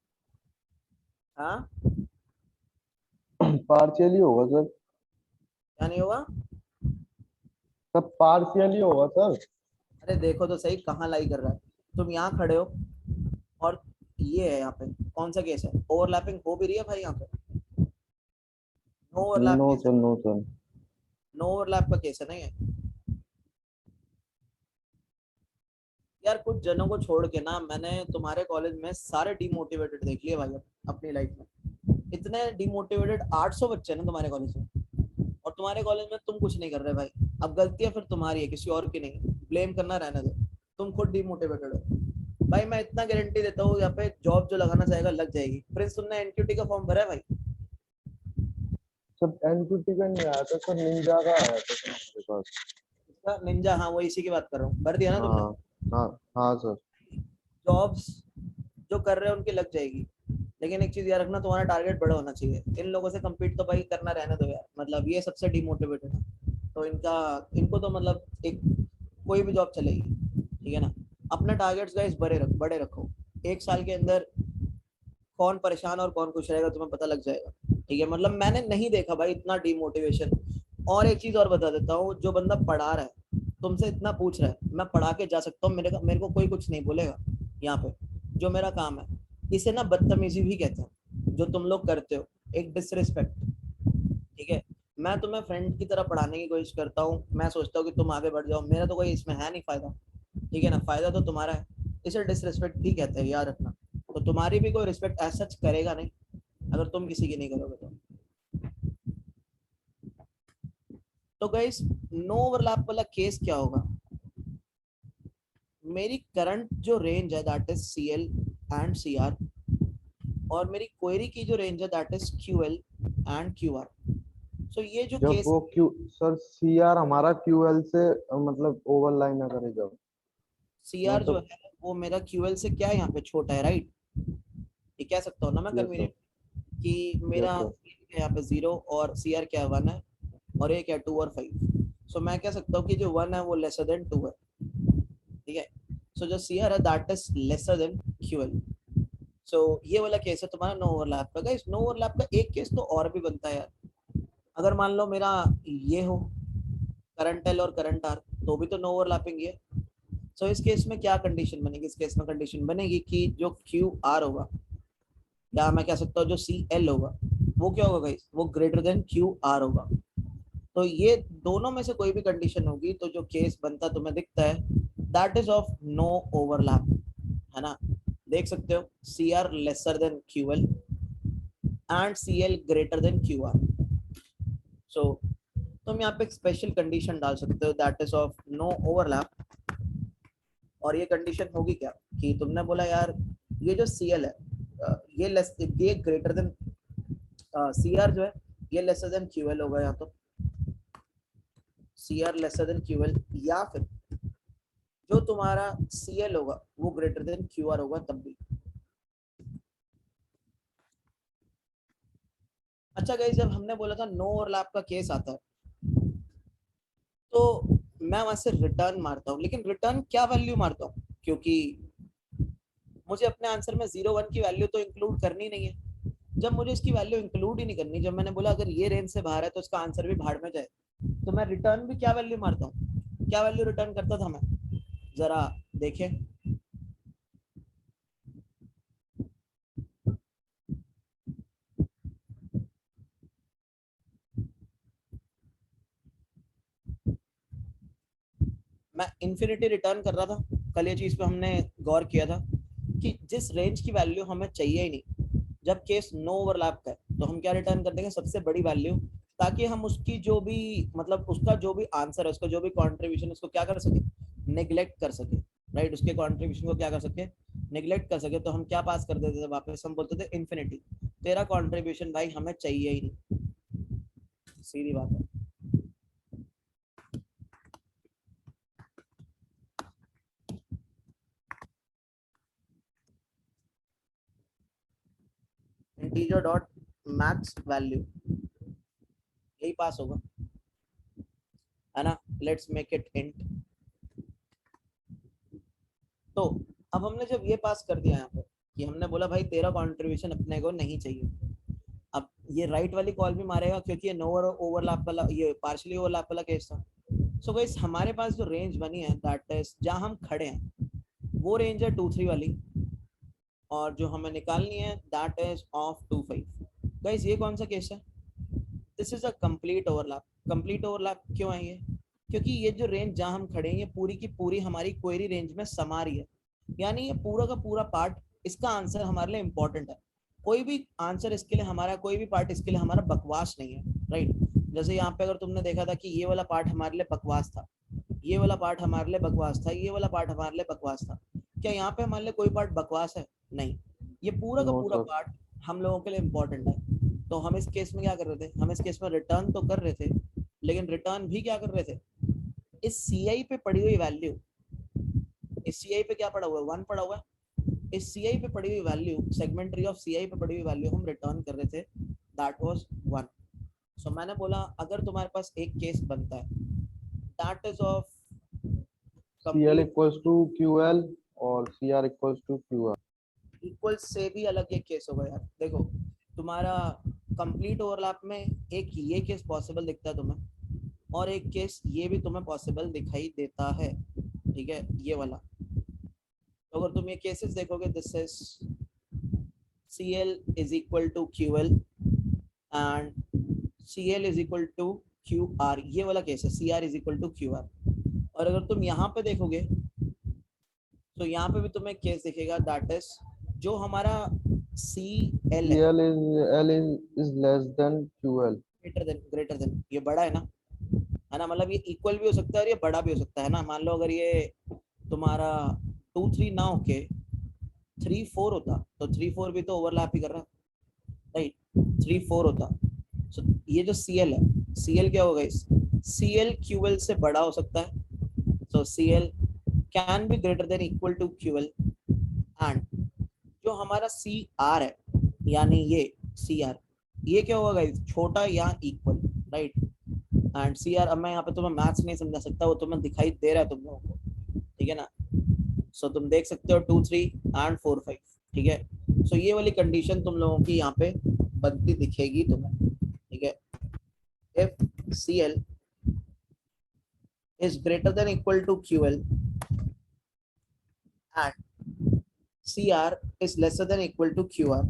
हाँ, पार्शियली होगा सर। क्या नहीं होगा? सब पार्शियली होगा सर। अरे देखो तो सही कहाँ लाई कर रहा है। तुम यहाँ खड़े हो और ये है यहाँ पे, कौन सा केस है? ओवरलैपिंग हो भी रही है भाई यहाँ पे, नो ओवरलैप नो केस है। Sir, no sir. No overlap का केस है, नहीं है? यार कुछ जनों को छोड़ के ना मैंने तुम्हारे कॉलेज में सारे डिमोटिवेटेड देख लिए भाई अपनी लाइफ में। इतने डिमोटिवेटेड 800 बच्चे ना तुम्हारे कॉलेज में, और तुम्हारे कॉलेज में तुम कुछ नहीं कर रहे भाई। अब गलती है फिर तुम्हारी है, किसी और की नहीं। ब्लेम करना रहने दो, तुम खुद डिमोटिवेटेड हो भाई। मैं इतना गारंटी देता हूँ यहाँ पे जॉब जो लगाना चाहेगा लग जाएगी। प्रिंस तुमने एनक्यूटी का फॉर्म भरा है भाई? सर एनक्यूटी का नहीं आया था सर, निंजा का आया था सर मेरे पास। इसका निंजा, हाँ वो इसी की बात कर रहा हूँ। भर दिया ना तुमने? हाँ हाँ हाँ सर। जॉब्स जो कर रहे हैं उनकी लग जाएगी, लेकिन एक चीज याद रखना, तुम्हारा टारगेट बड़ा होना चाहिए। इन लोगों से compete तो भाई करना रहने दो यार, मतलब ये सबसे डिमोटिवेटेड है। तो इनको तो मतलब एक कोई भी जॉब चलेगी, ठीक है ना। अपने टारगेट्स गाइस बड़े रखो। एक साल के अंदर कौन परेशान और कौन खुश रहेगा तुम्हें पता लग जाएगा, ठीक है। मतलब मैंने नहीं देखा भाई इतना डिमोटिवेशन। और एक चीज और बता देता हूँ, जो बंदा पढ़ा रहा है तुमसे इतना पूछ रहा है, मैं पढ़ा के जा सकता हूँ, मेरे को कोई कुछ नहीं बोलेगा यहाँ पे। जो मेरा काम है, इसे ना बदतमीजी भी कहते हैं जो तुम लोग करते हो, एक डिसरिस्पेक्ट, ठीक है। मैं तुम्हें फ्रेंड की तरह पढ़ाने की कोशिश करता हूँ, मैं सोचता हूँ कि तुम आगे बढ़ जाओ, मेरा तो कोई इसमें है नहीं फायदा, ठीक है ना। फायदा तो तुम्हारा है। इसे डिसरिस्पेक्ट भी कहते हैं, याद रखना। तो तुम्हारी भी कोई रिस्पेक्ट एज सच करेगा नहीं अगर तुम किसी की नहीं करोगे तो गाइस नो ओवरलैप वाला केस क्या होगा? मेरी करंट जो रेंज है that is CL and CR, और मेरी क्वेरी की जो रेंज है that is QL and QR. So ये जो जब केस, वो क्यू सर सीआर हमारा क्यूएल से मतलब ओवरलाइन ना करे जब सीआर जो मतलब। है वो मेरा क्यूएल से क्या है यहाँ पे छोटा है, राइट? ये कह सकता हूँ ना मैं यस सर। कन्वीनियंट कि मेरा यस सर। यहाँ पे 0 और सीआर क्या है 1 है, और एक है 2 और 5। सो मैं कह सकता हूँ कि जो 1 है वो लेसर देन 2 है, ठीक है। सो जो सीआर है that is lesser than QL. So ये वाला केस है तुम्हारा नो ओवरलैप का। गाइस नो ओवरलैप का एक केस तो और भी बनता है यार। अगर मान लो मेरा ये हो करंट एल और करंट आर, तो भी तो नो ओवरलैपिंग है। सो इस केस में क्या कंडीशन बनेगी? इस केस में कंडीशन बनेगी कि जो क्यू आर होगा, या मैं कह सकता हूँ जो सी एल होगा, वो क्या होगा गाइस? वो ग्रेटर देन क्यू आर होगा। तो ये दोनों में से कोई भी कंडीशन होगी तो जो केस बनता तुम्हें दिखता है that is of no overlap, है ना। देख सकते हो C R lesser than Q L and C L greater than Q R. So तुम यहाँ पे एक स्पेशल कंडीशन डाल सकते हो that is of no overlap. और ये कंडीशन होगी क्या कि तुमने बोला यार ये जो सी एल है ये ग्रेटर देन सी आर जो है ये लेसर देन क्यू एल होगा, या तो C R lesser than Q L, या फिर जो तुम्हारा सी एल होगा वो ग्रेटर देन क्यू आर होगा तब भी। अच्छा गाइस, जब हमने बोला था नो ओवरलैप का केस आता है तो मैं वहां से रिटर्न मारता हूँ, लेकिन रिटर्न क्या वैल्यू मारता हूँ? क्योंकि मुझे अपने आंसर में 0 1 की वैल्यू तो इंक्लूड करनी नहीं है। जब मुझे इसकी वैल्यू इंक्लूड ही नहीं करनी, जब मैंने बोला अगर ये रेंज से बाहर है तो इसका आंसर भी भाड़ में जाए, तो मैं रिटर्न भी क्या वैल्यू मारता हूँ? क्या वैल्यू रिटर्न करता था मैं, जरा देखें। मैं इन्फिनिटी रिटर्न कर रहा था। कल ये चीज पे हमने गौर किया था कि जिस रेंज की वैल्यू हमें चाहिए ही नहीं, जब केस नो ओवरलैप का है तो हम क्या रिटर्न कर देंगे? सबसे बड़ी वैल्यू, ताकि हम उसकी जो भी मतलब उसका जो भी आंसर है, उसका जो भी कॉन्ट्रीब्यूशन, उसको क्या कर सके? नेग्लेक्ट कर सके, राइट। उसके कॉन्ट्रीब्यूशन को क्या कर सके? नेग्लेक्ट कर सके। तो हम क्या पास कर देते थे वापस? हम बोलते थे इन्फिनिटी, तेरा कॉन्ट्रीब्यूशन भाई हमें चाहिए ही नहीं, सीधी बात है। इंटीजर डॉट मैक्स वैल्यू, यही पास होगा, है ना। Let's make it int. तो अब हमने जब ये पास कर दिया यहाँ पे कि हमने बोला भाई तेरा कंट्रीब्यूशन अपने को नहीं चाहिए, अब ये राइट वाली कॉल भी मारेगा क्योंकि ये नो ओवरलैप वाला, ये पार्शियली ओवरलैप वाला केस था। सो गाइस हमारे पास जो रेंज बनी है दैट इज जहां हम खड़े हैं वो रेंज है 2 3 वाली, और जो हमें निकालनी है दैट इज ऑफ 2 5। गाइस ये कौन सा केस है? This is a complete overlap. Complete overlap क्यों है ये? क्योंकि ये जो रेंज जहां हम खड़े हैं ये पूरी की पूरी हमारी क्वेरी रेंज में समा रही है, यानी ये पूरा का पूरा पार्ट, इसका आंसर हमारे लिए इंपॉर्टेंट है। कोई भी आंसर इसके लिए हमारा, कोई भी पार्ट इसके लिए हमारा बकवास नहीं है, राइट। जैसे यहाँ पे अगर तुमने देखा था कि ये वाला पार्ट हमारे लिए बकवास था, ये वाला पार्ट हमारे लिए बकवास था, ये वाला पार्ट हमारे लिए बकवास था, क्या यहाँ पे हमारे लिए कोई पार्ट बकवास है? नहीं, ये पूरा का नो पूरा सर। पार्ट हम लोगों के लिए इम्पोर्टेंट है। तो हम इस केस में क्या कर रहे थे, हम इस केस में रिटर्न तो कर रहे थे, लेकिन रिटर्न भी क्या कर रहे थे, इस सी आई पे पड़ी हुई वैल्यू, इस सी आई पे क्या पड़ा हुआ है, 1 पड़ा हुआ है, इस सी आई पे पड़ी हुई वैल्यू, सेगमेंट ट्री ऑफ सी आई पे पड़ी हुई वैल्यू हम रिटर्न कर रहे थे, दैट वाज 1। सो मैंने बोला अगर तुम्हारे पास एक केस बनता है that is of C L complete equals to Q L और C R equals to Q R. Equal से भी अलग एक केस होगा यार। देखो तुम्हारा कंप्लीट ओवरलैप में एक ये केस पॉसिबल दिखता है तुम्हें, और एक केस ये भी तुम्हें पॉसिबल दिखाई देता है, ठीक है, ये वाला। तो अगर तुम ये केसेस देखोगे, this is CL is equal to QL and CL is equal to QR, ये वाला केस है, CR is equal to QR। और अगर तुम यहाँ पे देखोगे तो यहाँ पे भी तुम्हें केस दिखेगा, दैट इज जो हमारा CL सी है L is less than Q L. Greater then, ये बड़ा है ना, मतलब ये इक्वल भी हो सकता है और ये बड़ा भी हो सकता है ना। मान लो अगर ये तुम्हारा 2 3 ना होके 3 4 होता, तो 3 4 भी तो ओवरलैप ही कर रहा है, राइट। 3 4 होता, so, ये जो CL है, CL क्या होगा, इस CL QL से बड़ा हो सकता है, so CL can be greater than equal to QL, and जो हमारा CR है, यानी ये CR, ये क्या होगा गाइस, छोटा या इक्वल, राइट। एंड CR, अब मैं यहाँ पे तुम्हें मैथ्स नहीं समझा सकता, वो तुम्हें दिखाई दे रहा है तुम लोगों को, ठीक है ना। सो तुम देख सकते हो 2 3 एंड 4 5, ठीक है। सो ये वाली कंडीशन तुम लोगों की यहाँ पे बनती दिखेगी तुम्हें, ठीक है। If CL is greater than equal to QL and CR is lesser than equal to QR,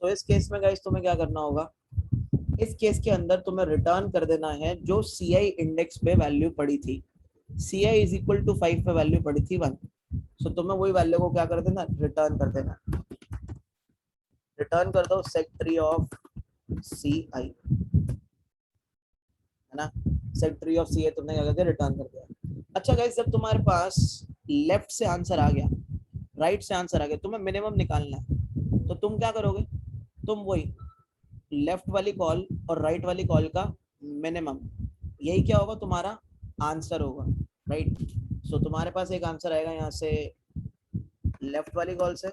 तो इस केस में गाइस तुम्हें क्या करना होगा, इस केस के अंदर तुम्हें रिटर्न कर देना है जो CI इंडेक्स पे वैल्यू पड़ी थी, CI इज इक्वल टू 5 पे वैल्यू पड़ी थी 1, सो तुम्हें वही वैल्यू को क्या कर देना, रिटर्न कर देना, रिटर्न कर दो सेट ट्री ऑफ CI, है ना। सेट ट्री ऑफ CI तुमने क्या कर दिया, रिटर्न कर दिया। अच्छा गाइस, जब तुम्हारे पास लेफ्ट से आंसर आ गया, राइट से आंसर आ गया, तुम्हें मिनिमम निकालना है, तो तुम क्या करोगे, तुम वही लेफ्ट वाली कॉल और राइट वाली कॉल का मिनिमम, यही क्या होगा, तुम्हारा आंसर होगा, राइट। सो तुम्हारे पास एक आंसर आएगा यहाँ से लेफ्ट वाली कॉल से,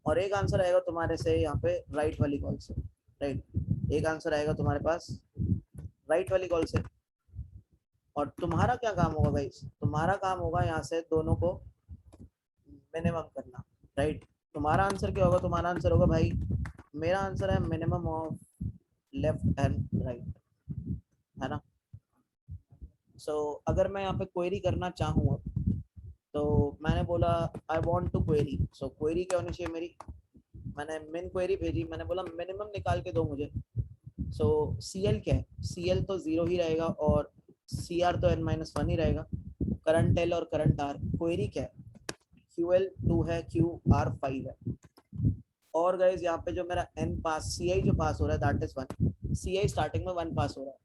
और एक आंसर आएगा तुम्हारे से यहाँ पे राइट वाली कॉल से, राइट। एक आंसर आएगा तुम्हारे पास राइट वाली कॉल से, और तुम्हारा क्या काम होगा गाइस, तुम्हारा काम होगा यहाँ से दोनों को मिनिमम करना, राइट। तुम्हारा आंसर क्या होगा, तुम्हारा आंसर होगा भाई, मेरा आंसर है minimum of left and right, है ना। सो अगर मैं यहाँ पे क्वेरी करना चाहूँ, तो मैंने बोला I want to query, so query क्या होनी चाहिए मेरी, मैंने मिन क्वेरी भेजी, मैंने बोला मिनिमम निकाल के दो मुझे। सो CL क्या है, CL तो 0 ही रहेगा और CR तो n-1 ही रहेगा, करंट L और करंट R। क्वेरी क्या है, QL 2 है, QR 5 है, और गाइज यहाँ पे जो मेरा n पास, CI जो पास हो रहा है दैट इज 1, CI स्टार्टिंग में 1 पास हो रहा है।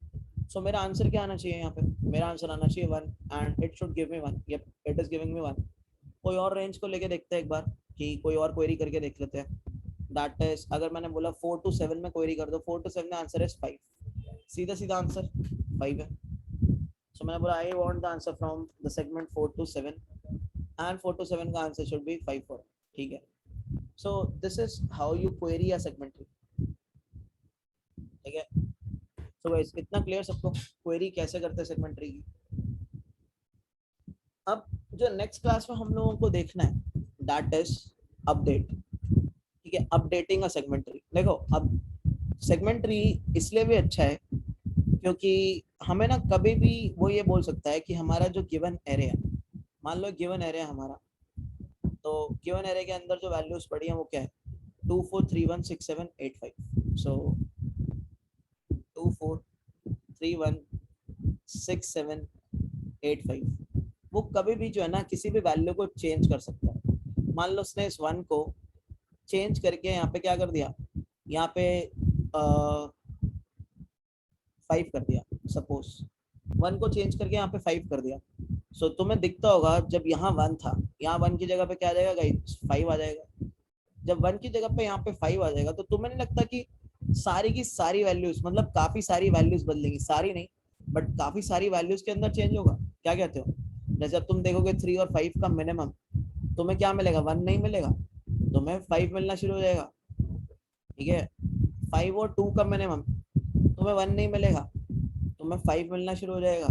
सो मेरा आंसर क्या आना चाहिए यहाँ पे, मेरा आंसर आना चाहिए 1 and it should give me 1, yup it is giving me 1। कोई और रेंज को लेके देखते हैं एक बार, कि कोई और क्वेरी करके देख लेते हैं, दैट इज अगर मैंने बोला 4 to 7 में क्वेरी कर दो, 4 to 7 में आंसर इज 5, सीधा सीधा आंसर 5 है। सो मैंने बोला I want the answer from the segment 4 to 7 and 4 to 7 का आंसर शुड बी 5 4, ठीक है। So this is how you query a segment tree, ठीक है। सो गाइस इतना क्लियर सबको, क्वेरी कैसे करते हैं सेगमेंट ट्री की। अब जो नेक्स्ट क्लास में हम लोगों को देखना है दैट इज अपडेट, ठीक है, अपडेटिंग अ सेगमेंट ट्री। देखो अब सेगमेंट ट्री इसलिए भी अच्छा है क्योंकि हमें ना कभी भी वो ये बोल सकता है कि हमारा जो गिवन एरे है, मान लो गिवन एरे है हमारा, तो गिवन एरे के अंदर जो वैल्यूज पड़ी हैं वो क्या है, 2 4 3 1 6 7 8 5, सो 2 4 316785, वो कभी भी जो है ना किसी भी वैल्यू को चेंज कर सकता है। मान लो उसने इस 1 को चेंज करके यहाँ पे क्या कर दिया, यहाँ पे 5 कर दिया, सपोज 1 को चेंज करके यहाँ पे 5 कर दिया। सो तुम्हें दिखता होगा जब यहाँ 1 था, यहाँ 1 की जगह पे क्या आ जाएगा गाइस, 5 आ जाएगा। जब 1 की जगह पे यहाँ पे 5 आ जाएगा तो तुम्हें नहीं लगता कि सारी की सारी वैल्यूज, मतलब काफी सारी वैल्यूज बदलेंगी, सारी नहीं बट काफी सारी वैल्यूज के अंदर चेंज होगा? क्या कहते हो? जैसे अब तुम देखोगे 3 और 5 का मिनिमम, तुम्हें क्या मिलेगा, 1 नहीं मिलेगा, तुम्हें 5 मिलना शुरू हो जाएगा। ठीक है, 5 और 2 का मिनिमम, तुम्हें 1 नहीं मिलेगा, तुम्हें 5 मिलना शुरू हो जाएगा।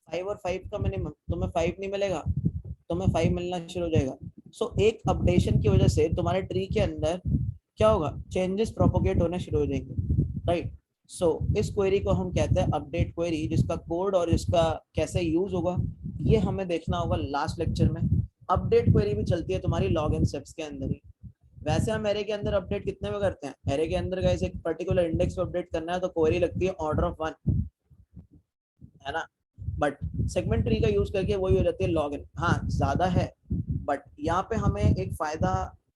5 और 5 का मिनिमम, तुम्हें 5 नहीं मिलेगा, तुम्हें 5 मिलना शुरू हो जाएगा। सो एक अपडेशन की वजह से तुम्हारे ट्री के अंदर क्या होगा, चेंजेस प्रोपोगेट होने शुरू हो जाएंगे, राइट। सो इस क्वेरी को हम कहते हैं अपडेट क्वेरी, जिसका कोड और इसका कैसे यूज होगा ये हमें देखना होगा लास्ट लेक्चर में। अपडेट क्वेरी भी चलती है तुम्हारी लॉग इन स्टेप्स के अंदर ही। वैसे हम एरे के अंदर अपडेट कितने में करते हैं, एरे के अंदर गाइस एक पर्टिकुलर इंडेक्स पे अपडेट करना है तो क्वेरी लगती है ऑर्डर ऑफ 1, है ना। बट सेगमेंट ट्री का यूज करके वही हो जाती है लॉग इन, हाँ ज्यादा है बट यहाँ पे हमें एक फायदा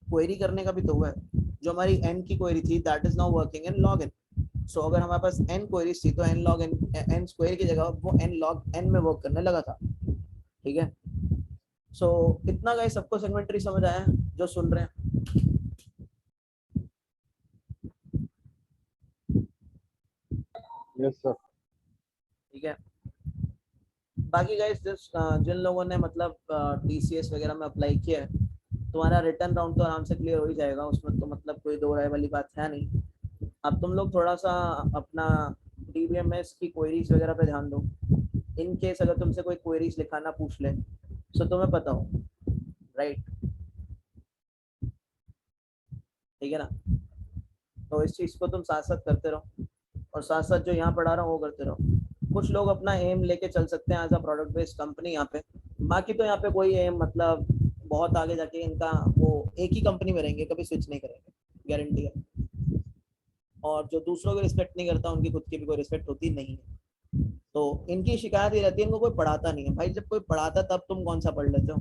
क्वेरी करने का भी तो हुआ है। जो हमारी एन की क्वेरी थी that is now working in log N. So अगर हमारे पास एन क्वेरीज थी तो N log N, N square की जगह वो एन लॉग एन में वर्क करने लगा था। ठीक है, सो इतना गाइस सबको सेगमेंट ट्री समझ आया जो सुन रहे हैं? Yes sir. ठीक है, बाकी गाइस जिन लोगों ने मतलब टीसीएस वगैरह में अप्लाई किया है, तुम्हारा रिटर्न राउंड तो आराम से क्लियर हो ही जाएगा, उसमें तो मतलब कोई दो राय वाली बात है नहीं। अब तुम लोग थोड़ा सा अपना डीबीएमएस की क्वेरीज वगैरह पे ध्यान दो। इन केस अगर तुमसे कोई क्वेरीज लिखाना पूछ ले तो तुम्हें पता हो, राइट। ठीक है ना, तो इस चीज को तुम साथ साथ करते रहो और साथ साथ जो यहाँ पढ़ा रहा हूँ वो करते रहो। कुछ लोग अपना एम लेके चल सकते हैं as a product based company यहाँ पे, बाकी तो यहाँ पे कोई एम मतलब बहुत आगे जाके इनका वो एक ही कंपनी में रहेंगे, कभी स्विच नहीं करेंगे, गारंटी है। और जो दूसरों की रिस्पेक्ट नहीं करता उनकी खुद की भी कोई रिस्पेक्ट होती नहीं है। तो इनकी शिकायत ही रहती है, इनको कोई पढ़ाता नहीं है भाई, जब कोई पढ़ाता तब तुम कौन सा पढ़ लेते हो।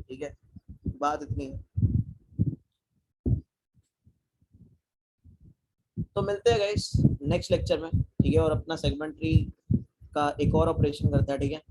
ठीक है, बात इतनी है। तो मिलते हैं गाइस नेक्स्ट लेक्चर में, ठीक है, और अपना सेगमेंट्री का एक और ऑपरेशन करता है, ठीक है।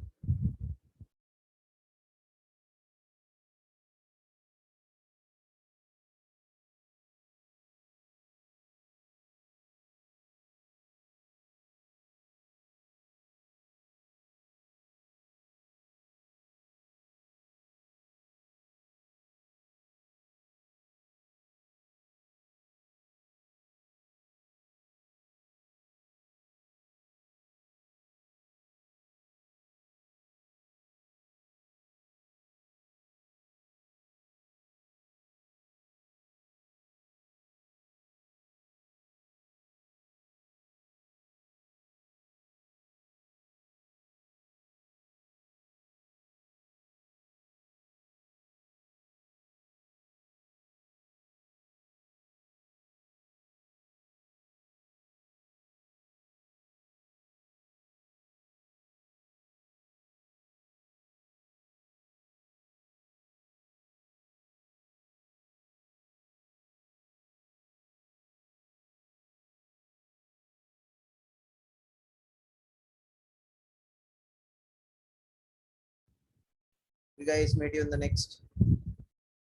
You guys meet you in the next